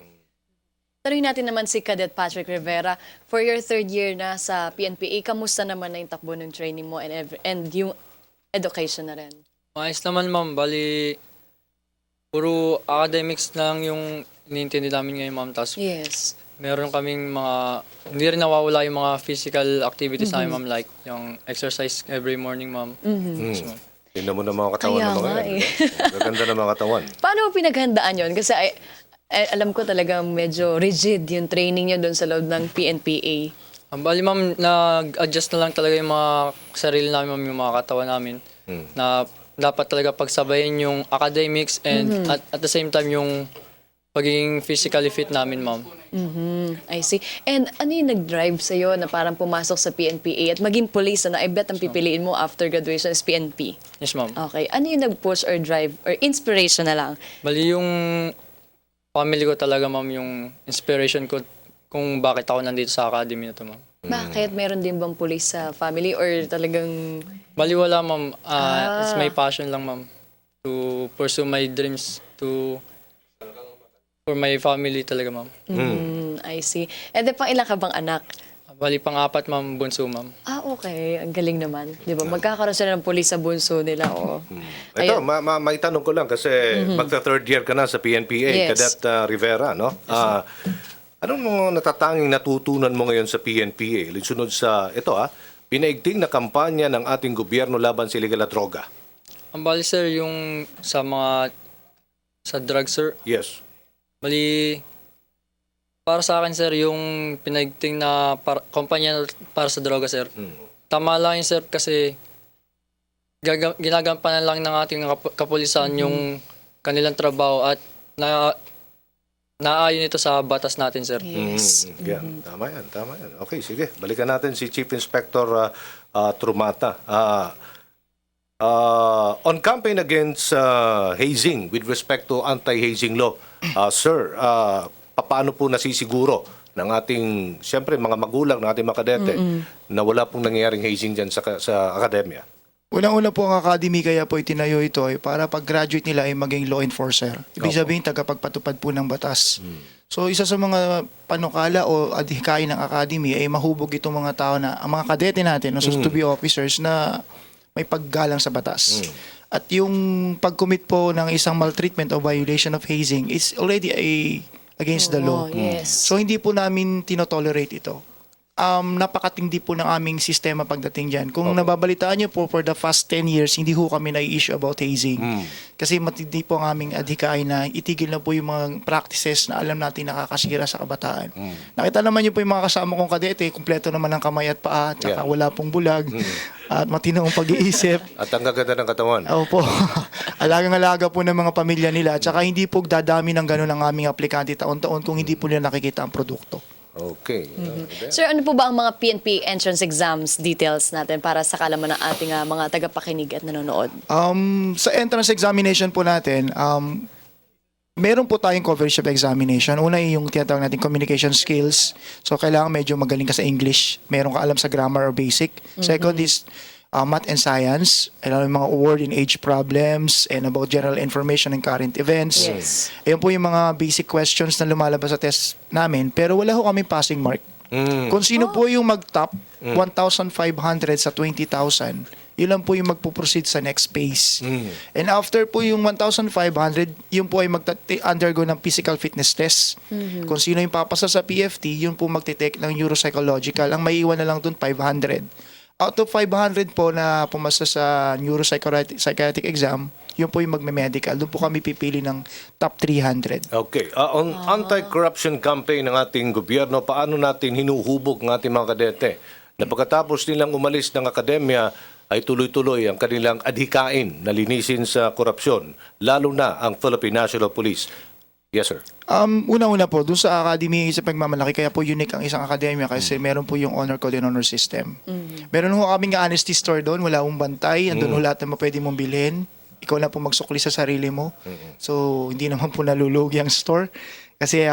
Tanungin natin naman si Cadet Patrick Rivera. For your third year na sa PNPA, kamusta naman na yung takbo ng training mo and yung education na rin? Ayos naman, ma'am. Bali, puro academics lang yung iniintindi namin ngayon, ma'am. Tapos Yes. meron kaming hindi rin nawawala yung mga physical activities namin, ma'am. Like yung exercise every morning, ma'am. Yes, ma'am. Tingnan mo na mga katawan Kaya ng mga nga yan. Gaganda ng mga katawan. Paano mo pinaghandaan yun? Kasi alam ko talaga medyo rigid yung training nyo doon sa loob ng PNPA. Bali, ma'am, nag-adjust na lang talaga yung mga sarili namin, ma'am, yung mga katawan namin. Na dapat talaga pagsabayin yung academics and at the same time yung pagiging physically fit namin, ma'am. I see. And ano yung nag-drive sa'yo na parang pumasok sa PNPA at maging police na I bet ang pipiliin mo after graduation is PNP? Yes, ma'am. Okay. Ano yung nag-push or drive or inspiration na lang? Bali, yung family ko talaga, ma'am, yung inspiration ko kung bakit ako nandito sa academy na to, ma'am. Bakit? Meron din bang police sa family or talagang... Bali, wala, ma'am. It's my passion lang, ma'am, to pursue my dreams, for my family talaga, ma'am. I see. And then, pang ilan ka bang anak? Bali, pang-apat, ma'am, bunso, ma'am. Okay. Ang galing naman. Di ba? Magkakaroon sila ng police sa bunso nila. Ito, may tanong ko lang kasi magta-third year ka na sa PNPA, Yes. Cadet Rivera, no? Anong mga natatanging natutunan mo ngayon sa PNPA? Sunod sa, pinaigting na kampanya ng ating gobyerno laban sa illegal na droga. Ang bali, sir, yung sa drugs, sir. Yes. Bali, para sa akin, sir, yung pinaigting na kumpanya para sa droga, sir. Tama lang yun, sir, kasi ginagampanan lang ng ating kapulisan yung kanilang trabaho at naayon ito sa batas natin, sir. Yes. Yan. Tama yan. Okay, sige. Balikan natin si Chief Inspector Trumata. On campaign against hazing with respect to anti-hazing law, sir, paano po nasisiguro ng ating, siyempre, mga magulang, ng ating mga kadete na wala pong nangyayaring hazing dyan sa akademya? Unang-una po ang academy kaya po itinayo ito ay para pag-graduate nila ay maging law enforcer. Ibig sabihin, tagapagpatupad po ng batas. So isa sa mga panukala o adhikain ng academy ay mahubog itong mga tao na, ang mga kadete natin, no, to be officers na may paggalang sa batas. At yung pag-commit po ng isang maltreatment o violation of hazing is already against the law. Yes. So hindi po namin tinotolerate ito. Napakatindi po ng aming sistema pagdating dyan. Kung nababalitaan nyo po, for the past 10 years, hindi ho kami na-issue about hazing. Kasi matindi po ang aming adhikain na itigil na po yung mga practices na alam natin nakakasira sa kabataan. Nakita naman nyo po yung mga kasama kong kadete, kumpleto naman ng kamay at paa, tsaka wala pong bulag, at matinong pag-iisip. At ang gaganda ng katawan. Opo. Alagang-alaga po ng mga pamilya nila, tsaka hindi po dadami ng gano'n ang aming aplikante taon-taon kung hindi po nila nakikita ang produkto. Okay. Sir, ano po ba ang mga PNP entrance exams details natin para sa kalaman ng ating mga tagapakinig at nanonood? Sa entrance examination po natin, meron po tayong coverage of examination. Una yung tinatawag natin communication skills. So, kailangan medyo magaling ka sa English. Meron ka alam sa grammar or basic. Second is math and science. Alam yung mga word and age problems and about general information and current events. Yes. Ayan po yung mga basic questions na lumalabas sa test namin. Pero wala ho kami passing mark. Kung sino po yung mag-top 1,500 sa 20,000, yun lang po yung magpo-proceed sa next phase. And after po yung 1,500, yun po ay undergo ng physical fitness test. Kung sino yung papasa sa PFT, yun po magte-take ng neuropsychological. Ang maiiwan na lang dun, 500. Out of 500 po na pumasa sa neuropsychiatric exam, yun po yung magme-medical. Doon po kami pipili ng top 300. Okay. On anti-corruption campaign ng ating gobyerno, paano natin hinuhubog ng ating mga kadete na pagkatapos nilang umalis ng akademya ay tuloy-tuloy ang kanilang adhikain na linisin sa korupsyon, lalo na ang Philippine National Police? Yes, sir. Una-una po, dun sa academy sa pagmamalaki, kaya po unique ang isang akademya kasi meron po yung honor code and honor system. Meron ho kaming honesty store doon, wala hong bantay, andun ho lahat na pwede mong bilhin. Ikaw na po magsukli sa sarili mo. So, hindi naman po nalulugi ang store. Kasi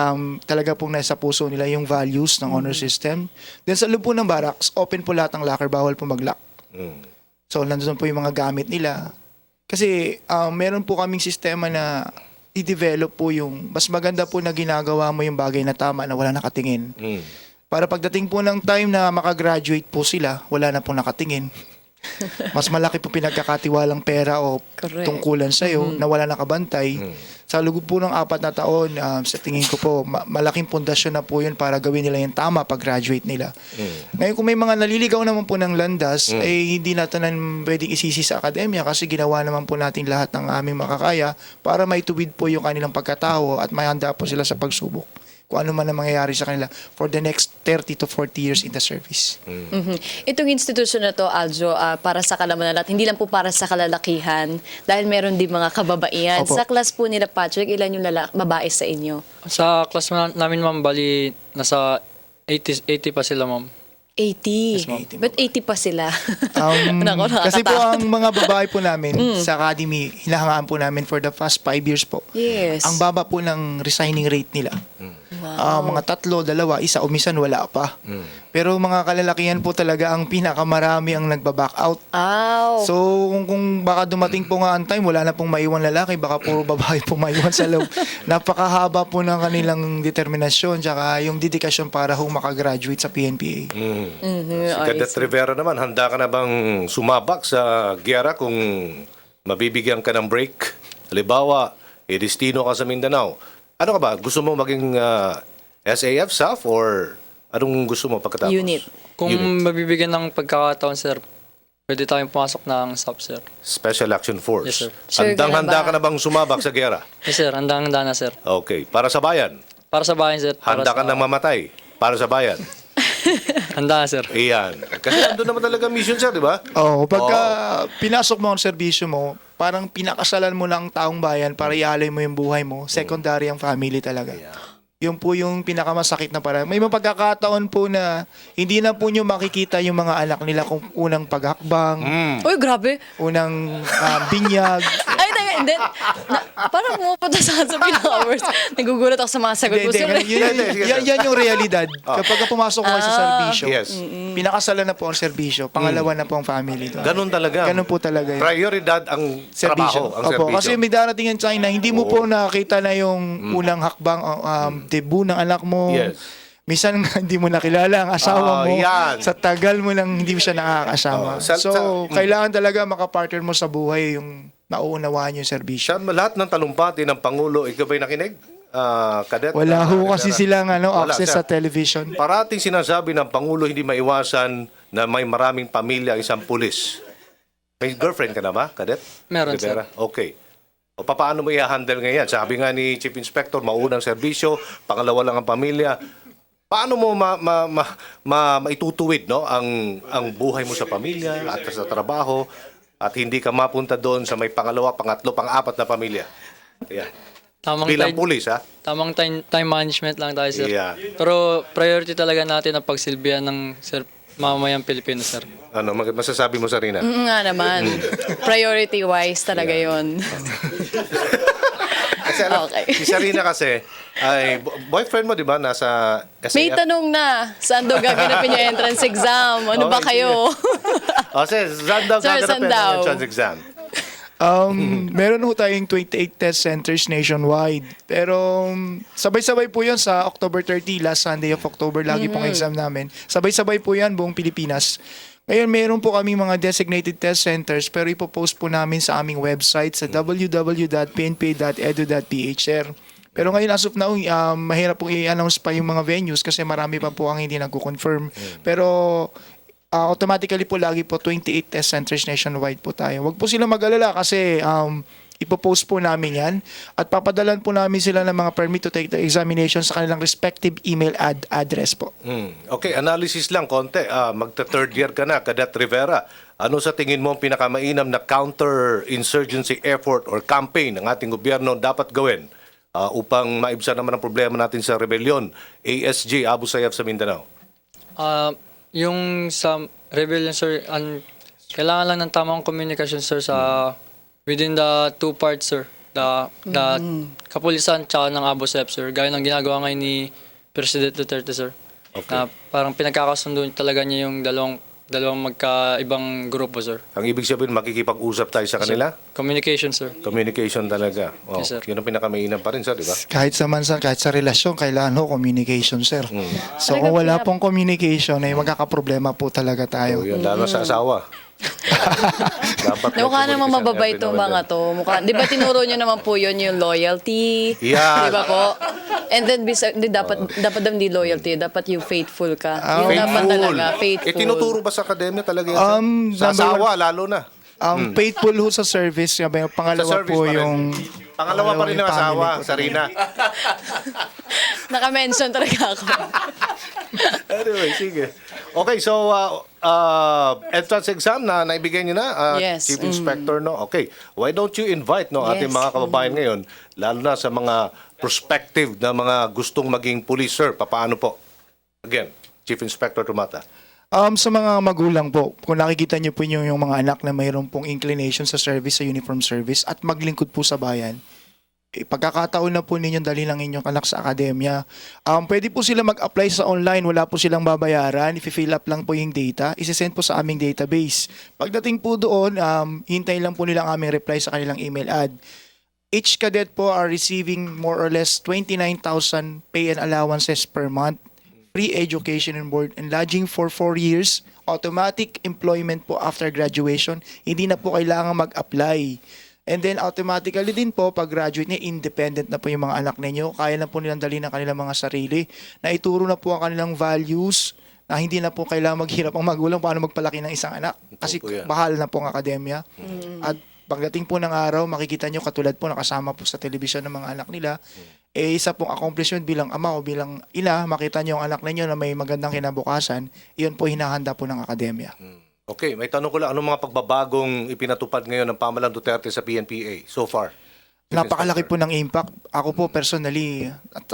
talaga pong nasa puso nila yung values ng honor system. Then sa loob po ng barracks, open po lahat ng locker, bawal po mag-lock. So, nandun po yung mga gamit nila. Kasi meron po kaming sistema na i-develop po yung mas maganda po na ginagawa mo yung bagay na tama na wala nakatingin. Para pagdating po ng time na makagraduate po sila, wala na po nakatingin. Mas malaki po pinagkakatiwalang pera o tungkulan sa'yo na wala nakabantay. Sa loob po ng 4 na taon, sa tingin ko po, malaking pundasyon na po yun para gawin nila yung tama pag-graduate nila. Ngayon, kung may mga naliligaw naman po ng landas, eh hindi natin pwedeng isisi sa akademya kasi ginawa naman po natin lahat ng aming makakaya para maituwid po yung kanilang pagkatao at mahanda po sila sa pagsubok. Kung ano man ang mangyayari sa kanila for the next 30 to 40 years in the service. Itong institusyon na to, Aljo, para sa kalaman na lahat, hindi lang po para sa kalalakihan dahil meron din mga kababaihan. Opo. Sa class po nila, Patrick, ilan yung babae sa inyo? Sa class namin, ma'am, bali, nasa 80 pa sila, ma'am. 80. But 80 pa sila. Nako, Kasi po nakakatakot. ang mga babae po namin sa academy, hinahangaan po namin for the past 5 years po. Yes. Ang baba po ng resigning rate nila. Mga 3, 2, 1, o minsan wala pa. Pero mga kalalakihan po talaga ang pinakamarami ang nagbaback out. So kung baka dumating po nga ang time, wala na pong maiwan lalaki, baka puro babae po maiwan sa loob. Napakahaba po ng kanilang determinasyon tsaka yung dedikasyon para makagraduate sa PNPA. Si Cadet Rivera naman, handa ka na bang sumabak sa giyera kung mabibigyan ka ng break? Halimbawa, destino ka sa Mindanao. Ano ka ba? Gusto mo maging SAF, SAF, or anong gusto mo pagkatapos? Unit. Kung mabibigyan ng pagkakataon, sir, pwede tayong pumasok ng SAP, sir. Special Action Force. Yes, sir. Handa ka na bang sumabak sa giyera? Yes, sir. Handa na, sir. Okay. Para sa bayan? Para sa bayan, sir. Handa ka na mamatay? Para sa bayan? Handa, sir. Iyan. Kasi andun naman talaga mission, sir, di ba? Pagka pinasok mo ang serbisyo mo, parang pinakasalan mo ng taong bayan para ialay mo yung buhay mo. Secondary ang family talaga. Yun po yung pinakamasakit na parang. May mga pagkakataon po na hindi na po nyo makikita yung mga anak nila kung unang paghakbang, Uy, grabe. unang binyag. Ay, Hindi. Parang pumupunta sa hours. Nagugulat ako sa mga sagot mo, sir. Yan yung realidad. Kapag pumasok ko sa serbisyo, Yes. pinakasalan na po ang serbisyo, pangalawa na po ang family. Ganun talaga. Ganun po talaga yun. Prioridad ang trabaho, ang Opo, serbisyo. kasi may darating yan sa akin na hindi mo po nakita na yung unang hakbang, debut ng anak mo. Yes. Minsan hindi mo nakilala ang asawa mo. yan. Sa tagal mo lang hindi mo siya nakakasama. Kailangan talaga makapartner mo sa buhay yung nauunawaan yung serbisyo. Lahat ng talumpati ng Pangulo, ikaw ba'y nakinig? Cadet? Wala ho kasi silang Wala, access sir. sa television. Parating sinasabi ng Pangulo, hindi maiwasan na may maraming pamilya isang pulis. May girlfriend ka na ba, Cadet? Meron, Rivera? Okay. O paano mo i-handle ngayon? Sabi nga ni Chief Inspector, maunang serbisyo, pangalawa lang ang pamilya. Paano mo maitutuwid no ang buhay mo sa pamilya at sa trabaho at hindi ka mapunta doon sa may pangalawa, pangatlo, pang-apat na pamilya? Yeah. Bilang pulis, ha? Tamang time management lang tayo, sir. Yeah. Pero priority talaga natin ang pagsilbihan ng mamamayang Pilipino, sir. Ano masasabi mo, Sarina? Nga naman. Priority-wise talaga yon. Kasi si Sarina kasi ay boyfriend mo, di ba, nasa SAF? May tanong na, saan daw gaganapin yung entrance exam? Ano ba kayo? Saan daw Sir, gaganapin saan ang daw? entrance exam? Meron ho tayong 28 test centers nationwide. Pero sabay-sabay po yan sa October 30, last Sunday of October, lagi pong exam namin. Sabay-sabay po yan buong Pilipinas. Ngayon, meron po kami mga designated test centers pero ipopost po namin sa aming website sa www.pnp.edu.ph, sir. Pero ngayon, as of now, mahirap pong i-announce pa yung mga venues kasi marami pa po ang hindi nagko-confirm. Pero automatically po lagi po 28 test centers nationwide po tayo. Wag po sila mag-alala kasi ipopost po namin yan at papadalan po namin sila ng mga permit to take the examination sa kanilang respective email address po. Okay, analysis lang konti. Magta-third year ka na, Cadet Rivera. Ano sa tingin mo ang pinakamainam na counter-insurgency effort or campaign ng ating gobyerno dapat gawin upang maibsan naman ang problema natin sa rebellion? ASG, Abu Sayyaf sa Mindanao. Yung sa rebellion, sir, kailangan lang ng tamang communication, sir, sa within the two parts, sir. The kapulisan tsaka ng Abu Sayyaf, sir. Gaya ng ginagawa ngayon ni President Duterte, sir. Okay. Na parang pinagkakasundo talaga niya yung dalawang magkaibang grupo, sir. Ang ibig sabihin, makikipag-usap tayo sa kanila? Communication, sir. Communication talaga. Yes, sir. Yun ang pinakamainam pa rin, sir, di ba? Kahit sa relasyon, kailangan ho communication, sir. So kung wala pong communication, ay magkakaproblema po talaga tayo. Yun, lalo sa asawa. Mukha naman mababait itong mga to. Di ba tinuro nyo naman po yun yung loyalty? Yeah. Di ba po? And then dapat di loyalty, dapat yung faithful ka. Yung dapat talaga, faithful. Tinuturo ba sa akademya talaga yan? Sa asawa, lalo na. Faithful ho sa service. Pangalawa Sa service po pa rin. yung... Pangalawa pa rin ng family asawa, po. Sarina. Naka-mention talaga ako. Anyway, sige. Okay, so entrance exam na naibigay niyo na, Yes. Chief Inspector, no? Okay. Why don't you invite ating Yes. mga kababayan ngayon, lalo na sa mga prospective na mga gustong maging police, sir? Paano po? Again, Chief Inspector Tumata. Sa mga magulang po, kung nakikita niyo po yung mga anak na mayroon pong inclination sa service, sa uniform service, at maglingkod po sa bayan, pagkakataon na po ninyo dali lang inyong anak sa akademya. Pwede po sila mag-apply sa online, wala po silang babayaran, i-fill up lang po yung data, isi-send po sa aming database. Pagdating po doon, hintayin lang po nila ang aming reply sa kanilang email ad. Each cadet po are receiving more or less 29,000 pay and allowances per month, free education and board and lodging for 4 years, automatic employment po after graduation, hindi na po kailangan mag-apply. And then automatically din po, pag graduate niya, independent na po yung mga anak ninyo, kaya na po nilang dali ng kanilang mga sarili, na ituro na po ang kanilang values, na hindi na po kailangan maghirap ang magulang paano magpalaki ng isang anak. Kasi bahal na po ang akademya. At pagdating po ng araw, makikita nyo katulad po nakasama po sa telebisyon ng mga anak nila, isa pong accomplishment bilang ama o bilang ina, makita nyo ang anak ninyo na may magandang kinabukasan, iyon po hinahanda po ng akademya. Okay, may tanong ko lang, anong mga pagbabagong ipinatupad ngayon ng pamalang Duterte sa PNPA so far? Napakalaki po ng impact. Ako po personally,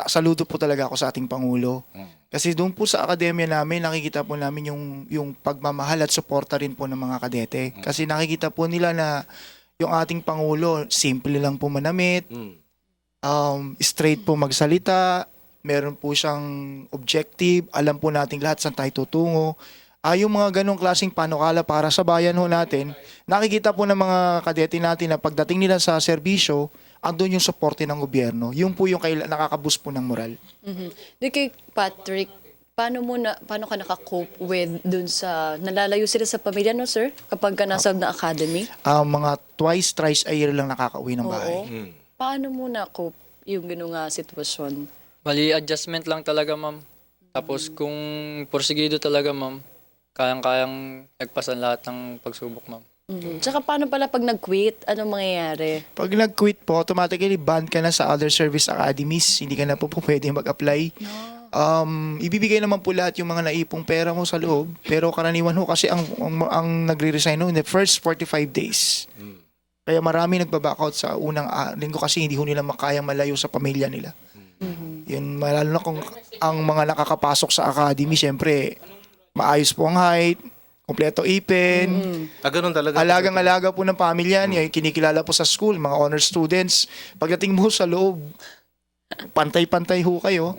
saludo po talaga ako sa ating Pangulo. Kasi doon po sa akademya namin, nakikita po namin yung pagmamahal at suporta rin po ng mga kadete. Kasi nakikita po nila na Yung ating Pangulo, simple lang po manamit, straight po magsalita, meron po siyang objective, alam po natin lahat saan tayo tutungo. Yung mga ganong klaseng panukala para sa bayan ho natin, nakikita po ng mga kadete natin na pagdating nila sa serbisyo, andun yung suporte ng gobyerno. Yung po yung nakakaboost po ng moral. Di kay Patrick, paano ka nakakope with dun sa, nalalayo sila sa pamilya, no sir? Kapag ka nasa na academy? Mga twice, thrice a year lang nakakauwi ng bahay. Paano mo na-cope yung ganung sitwasyon? Mali adjustment lang talaga, ma'am. Tapos kung porsigido talaga, ma'am, kayang-kayang nagpasan lahat ng pagsubok, ma'am. Tsaka paano pala pag nag-quit? Anong mangyayari? Pag nag-quit po, automatically banned ka na sa other service academies. Hindi ka na po pwede mag-apply. Ibibigay naman po lahat yung mga naipong pera mo sa loob. Pero karaniwan ho kasi ang nagre-resign ho in the first 45 days. Kaya marami nagbaback out sa unang linggo kasi hindi ho nila makayang malayo sa pamilya nila. Yun, lalo na kung ang mga nakakapasok sa academy, syempre, maayos po ang height, kompleto ipin. Ganun talaga. Alagang-alaga po ng pamilya niya, kinikilala po sa school, mga honor students. Pagdating mo sa loob, pantay-pantay ho kayo.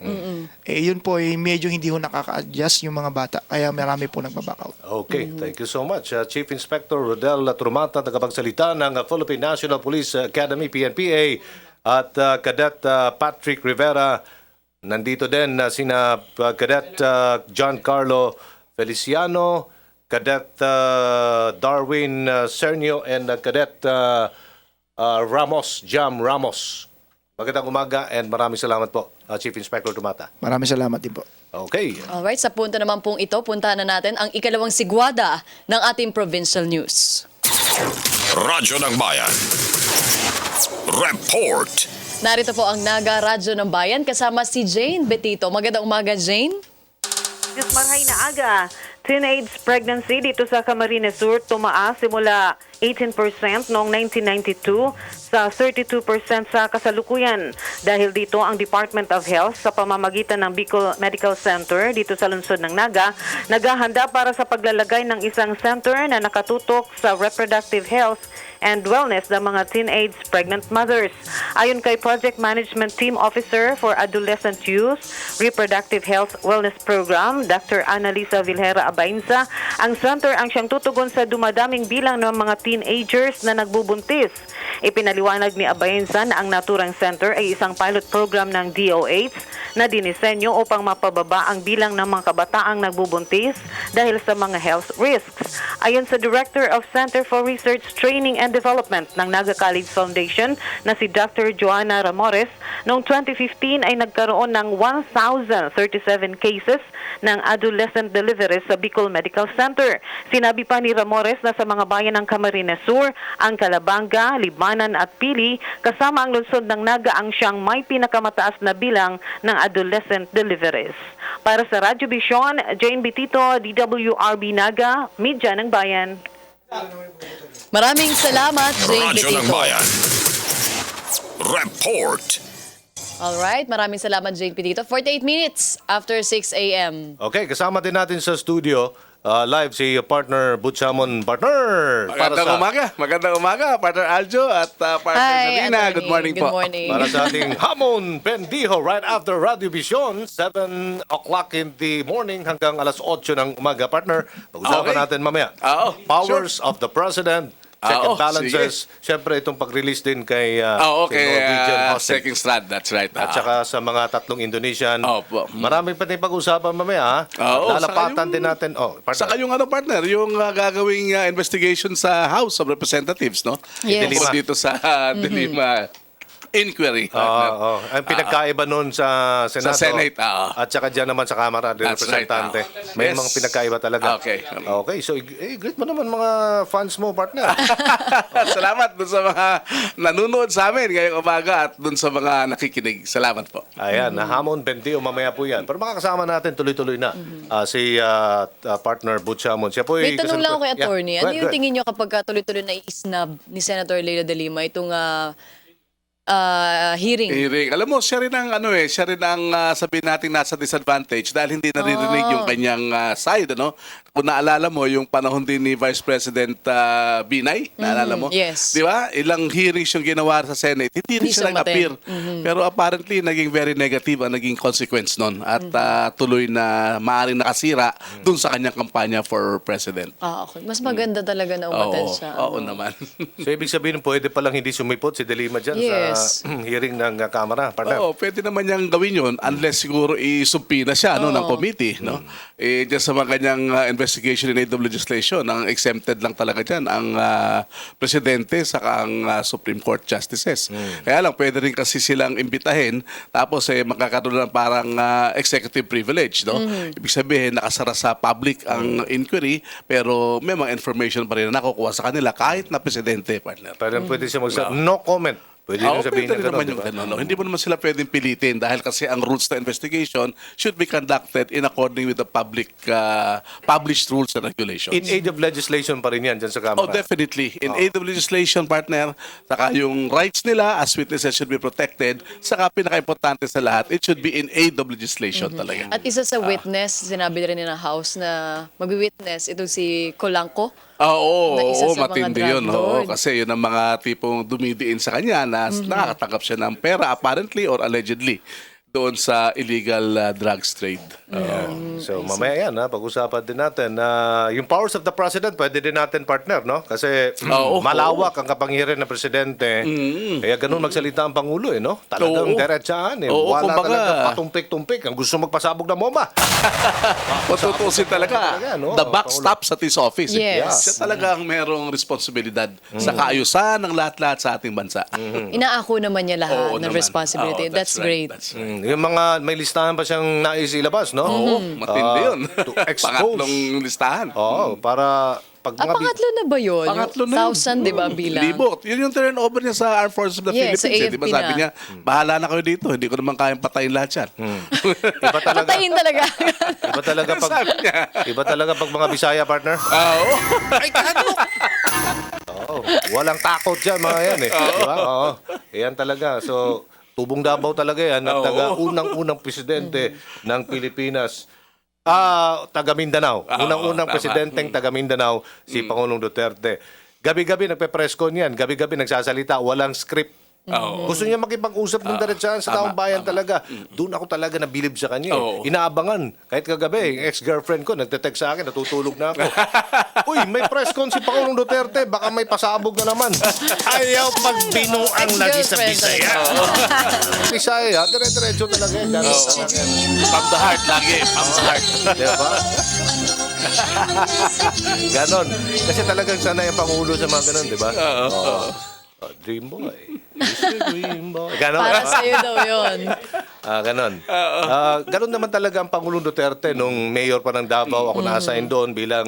Yun po, medyo hindi ho nakaka-adjust yung mga bata. Kaya marami po nagbaback out. Okay, thank you so much. Chief Inspector Rodel Trumata, tagapagsalita ng Philippine National Police Academy, PNPA, at Cadet Patrick Rivera. Nandito din sina Cadet Giancarlo Feliciano, Cadet Darwin Cernio, and Cadet Jam Ramos. Magandang umaga and maraming salamat po, Chief Inspector Tumata. Maraming salamat din po. Okay. Alright, sa punto naman pong ito, puntahan na natin ang ikalawang sigwada ng ating provincial news. Radyo ng Bayan. Report. Narito po ang Naga Radyo ng Bayan kasama si Jane Betito. Magandang umaga, Jane. Marhay na aga. Teenage pregnancy dito sa Camarines Sur tumaas simula 18% noong 1992 sa 32% sa kasalukuyan. Dahil dito ang Department of Health sa pamamagitan ng Bicol Medical Center dito sa lungsod ng Naga, naghahanda para sa paglalagay ng isang center na nakatutok sa reproductive health and wellness ng mga teenage pregnant mothers. Ayon kay Project Management Team Officer for Adolescent Youth Reproductive Health Wellness Program, Dr. Annalisa Vilhera Abainza, ang center ang siyang tutugon sa dumadaming bilang ng mga teenagers na nagbubuntis. Ipinaliwanag ni Abainza na ang naturang center ay isang pilot program ng DOH na dinisenyo upang mapababa ang bilang ng mga kabataang nagbubuntis dahil sa mga health risks. Ayon sa Director of Center for Research, Training and Development ng Naga College Foundation na si Dr. Joanna Ramores, noong 2015 ay nagkaroon ng 1,037 cases ng adolescent deliveries sa Bicol Medical Center. Sinabi pa ni Ramores na sa mga bayan ng Camarines Sur, ang Calabanga, Libmanan at Pili, kasama ang lungsod ng Naga ang siyang may pinakamataas na bilang ng adolescent deliveries. Para sa Radyo Vision, Jane Betito, DWRB Naga, Media ng Bayan. Maraming salamat, Jane Radyo ng Betito. Bayan. Report. Alright, maraming salamat, Jane Betito. 48 minutes after 6 a.m. Okay, kasama din natin sa studio live si partner Butchamon. Partner! Magandang umaga, partner Aljo at partner Hi, Nabina. Attorney. Good morning Good po. morning. Para sa ating Hamon Pendiho right after Radio Vision, 7 o'clock in the morning hanggang alas 8 ng umaga. Partner, pag-usapan Okay. natin mamaya. Oo, Powers of the President, check and Oo, balances. Siyempre, itong pag-release din kay Norwegian hostage. Second Strand, that's right. At saka sa mga tatlong Indonesian. Opo. Maraming pa tayong pag-usapan mamaya. Oo, Lalapatan saka din natin. Partner. Saka yung partner, yung gagawing investigation sa House of Representatives, no? Yes. Tungkol dito sa Dilima inquiry. Ang pinagkaiba noon sa Senado. Sa Senate, At saka dyan naman sa Kamara ng That's right, Representante. May Yes. mga pinagkaiba talaga. Okay. Okay, so greet mo naman mga fans mo, partner. Salamat dun sa mga nanonood sa amin ngayong umaga at dun sa mga nakikinig. Salamat po. Ayan, Hamon Bendio, mamaya po yan. Pero makakasama natin tuloy-tuloy na si partner Butchamon. Siya po May tanong lang ako kay Yeah, attorney. go Ano ahead, yung go ahead. tingin nyo kapag tuloy-tuloy na i-snub ni Senator Leila de Lima itong hearing? Alam mo, siya rin ang sabihin natin nasa disadvantage dahil hindi naririnig yung kanyang side, ano? kung naalala mo, yung panahon din ni Vice President Binay, naalala mo? Yes. Di ba? Ilang hearings yung ginawa sa Senate, hindi rin siya nag-appear. Pero apparently, naging very negative ang naging consequence nun. At tuloy na maaaring nakasira dun sa kanyang kampanya for president. Okay. Mas maganda talaga na umaten siya. Oo naman. So, ibig sabihin, pwede palang hindi sumipot si De Lima dyan Yes. sa hearing ng Kamara, partner. Oo, pwede naman niyang gawin yun unless siguro isumpina siya ng committee. No? Dyan sa mga kanyang investigation in aid of legislation, ang exempted lang talaga dyan ang presidente sa ang Supreme Court Justices. Kaya lang, pwede rin kasi silang imbitahin tapos magkakaroon ng parang executive privilege. No? Ibig sabihin, nakasara sa public ang inquiry pero may mga information pa rin na nakukuha sa kanila kahit na presidente, partner. Parang pwede siya magsabi, no comment. Pwede nyo sabihin pwede na naman gano'n, yung diba? gano'n, no? Hindi mo naman sila pwedeng pilitin dahil kasi ang rules na investigation should be conducted in according with the public published rules and regulations. In aid of legislation pa rin yan dyan sa Kamara. Oh, definitely. In aid of legislation, partner, saka yung rights nila as witnesses should be protected, saka pinaka-importante sa lahat, it should be in aid of legislation talaga. At isa sa witness, sinabi rin ng House na mag-witness itong si Colanco. Oo, Na isa sa mga matindi drug yun. lord. Kasi yun ang mga tipong dumidiin sa kanya na nakakatanggap siya ng pera apparently or allegedly doon sa illegal drugs trade. So mamaya yan, pag-usapan din natin na yung powers of the president, pwede din natin partner, no? Kasi malawak ang kapangyarihan ng presidente. Kaya ganun magsalita ang Pangulo, no? Talagang diretsahan, Wala talagang patumpik-tumpik. Ang gusto magpasabog ng bomba. Matutusin talaga. no? The buck stops at his office. Yes. Siya talaga ang merong responsibilidad sa kaayusan ng lahat-lahat sa ating bansa. Inaako naman niya lahat Oo ng naman. responsibility. Oo, That's great. That's Yung mga may listahan pa siyang nais ilabas, no? Oo, matindi yun. To expose. Pangatlong listahan. Oo, para pag mga Pangatlo na ba yun? Pangatlo Yung na yun. 1,000, di ba, ang bilang? Libo. Yun yung turnover niya sa Armed Forces of the Yes, sa Philippines. Di ba AFP sabi na. niya, bahala na kayo dito. Hindi ko naman kayang patayin lahat yan. Iba talaga. Patayin talaga. Iba talaga pag Sabi niya. Iba talaga pag mga Bisaya partner. Oo. Ay, walang takot diyan mga yan Di ba? Oo. Yan talaga. So, tubong Davao talaga yan at unang-unang presidente ng Pilipinas. Taga Mindanao. Unang-unang presidenteng taga Mindanao, si Pangulong Duterte. Gabi-gabi nagpe-press con yan. Gabi-gabi nagsasalita. Walang script. Gusto niya makipag-usap ng diretsahan sa taong bayan talaga. Doon ako talaga nabilib sa kanya. Inaabangan. Kahit kagabi, yung ex-girlfriend ko, nagte-text sa akin, natutulog na ako. Uy, may press con si Pangulong Duterte. Baka may pasabog na naman. Ayaw pagbinuang lagi sa Bisaya. Bisaya, dire-diretso talaga yan. From the heart lagi. From the heart. Diba? Ganon. Kasi talagang sanay ang Pangulo sa mga ganon, di ba? Dream boy. Dream boy. Ganon. Para sa'yo daw yun. Ganon. Ganon naman talaga ang Pangulong Duterte nung mayor pa ng Davao. Ako na-assign doon bilang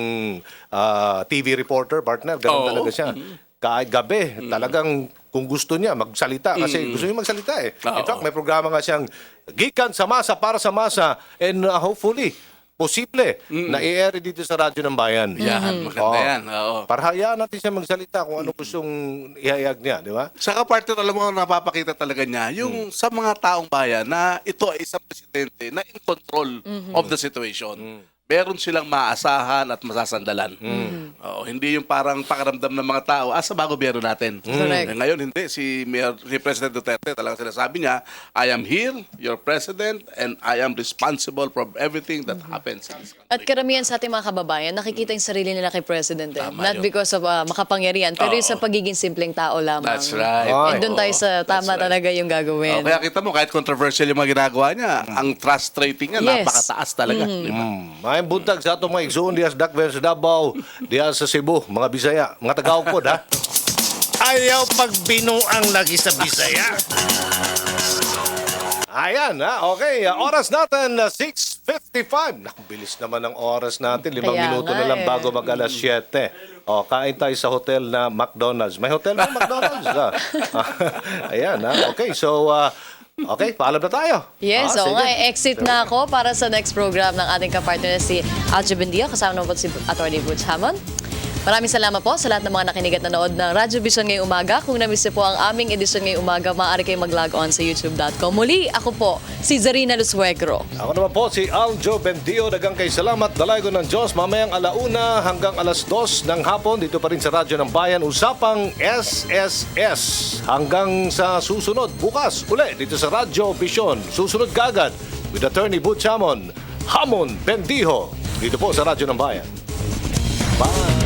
TV reporter, partner. Ganon talaga siya. Kahit gabi, talagang kung gusto niya magsalita kasi gusto niya magsalita In fact, may programa nga siyang Gikan sa Masa para sa Masa and hopefully posible na i-air dito sa Radyo ng Bayan. Yan, maganda yan. Oo. Para hayaan natin siya magsalita kung ano gustong ihayag niya, di ba? Saka partner, alam mo, napapakita talaga niya yung sa mga taong bayan na ito ay isang presidente na in control of the situation. Meron silang maasahan at masasandalan. Hindi yung parang pakiramdam ng mga tao, sa bago biyero natin. Ngayon, hindi. Si President Duterte talagang sinasabi niya, I am here, your president, and I am responsible for everything that happens in this country. At karamihan sa ating mga kababayan, nakikita yung sarili nila kay President. Not yun. because of makapangyarihan, pero yung sa pagiging simpleng tao lamang. That's right. And doon tayo sa tama talaga yung gagawin. Kaya kita mo, kahit controversial yung mga ginagawa niya, ang trust rating niya, napakataas talaga. Diba? Maayong buntag sa atong mga igsoon diya sa Dakwen sa Davao, diya sa Cebu, mga Bisaya, mga Tagaukod, ha? Ayaw pagbinuang lagi sa Bisaya. Ayan, okay. Oras natin, 6:55. Naku, bilis naman ang oras natin. 5 minuto na lang bago mag-alas 7. Kain tayo sa hotel na McDonald's. May hotel na McDonald's, Ayan, okay. So, okay, paalam na tayo. Yes, sige. exit na ako para sa next program ng ating kapartner na si Aljo Bendia. Kasama naman po si Atty. Butch Hammond. Maraming salamat po sa lahat ng mga nakinig at nanood ng Radyo Vision ngayong umaga. Kung na-miss po ang aming edisyon ngayong umaga, maaari kayo mag-log on sa youtube.com. Muli, ako po, si Zarina Lusuegro. Ako naman po si Aljo Bendio. Dagang kay salamat. Dalay ko ng Diyos. Mamayang 1:00 hanggang 2:00 ng hapon. Dito pa rin sa Radyo ng Bayan. Usapang SSS. Hanggang sa susunod. Bukas uli dito sa Radyo Vision. Susunod kagad with Attorney Butch Hamon. Hamon Bendijo. Dito po sa Radyo ng Bayan. Bye!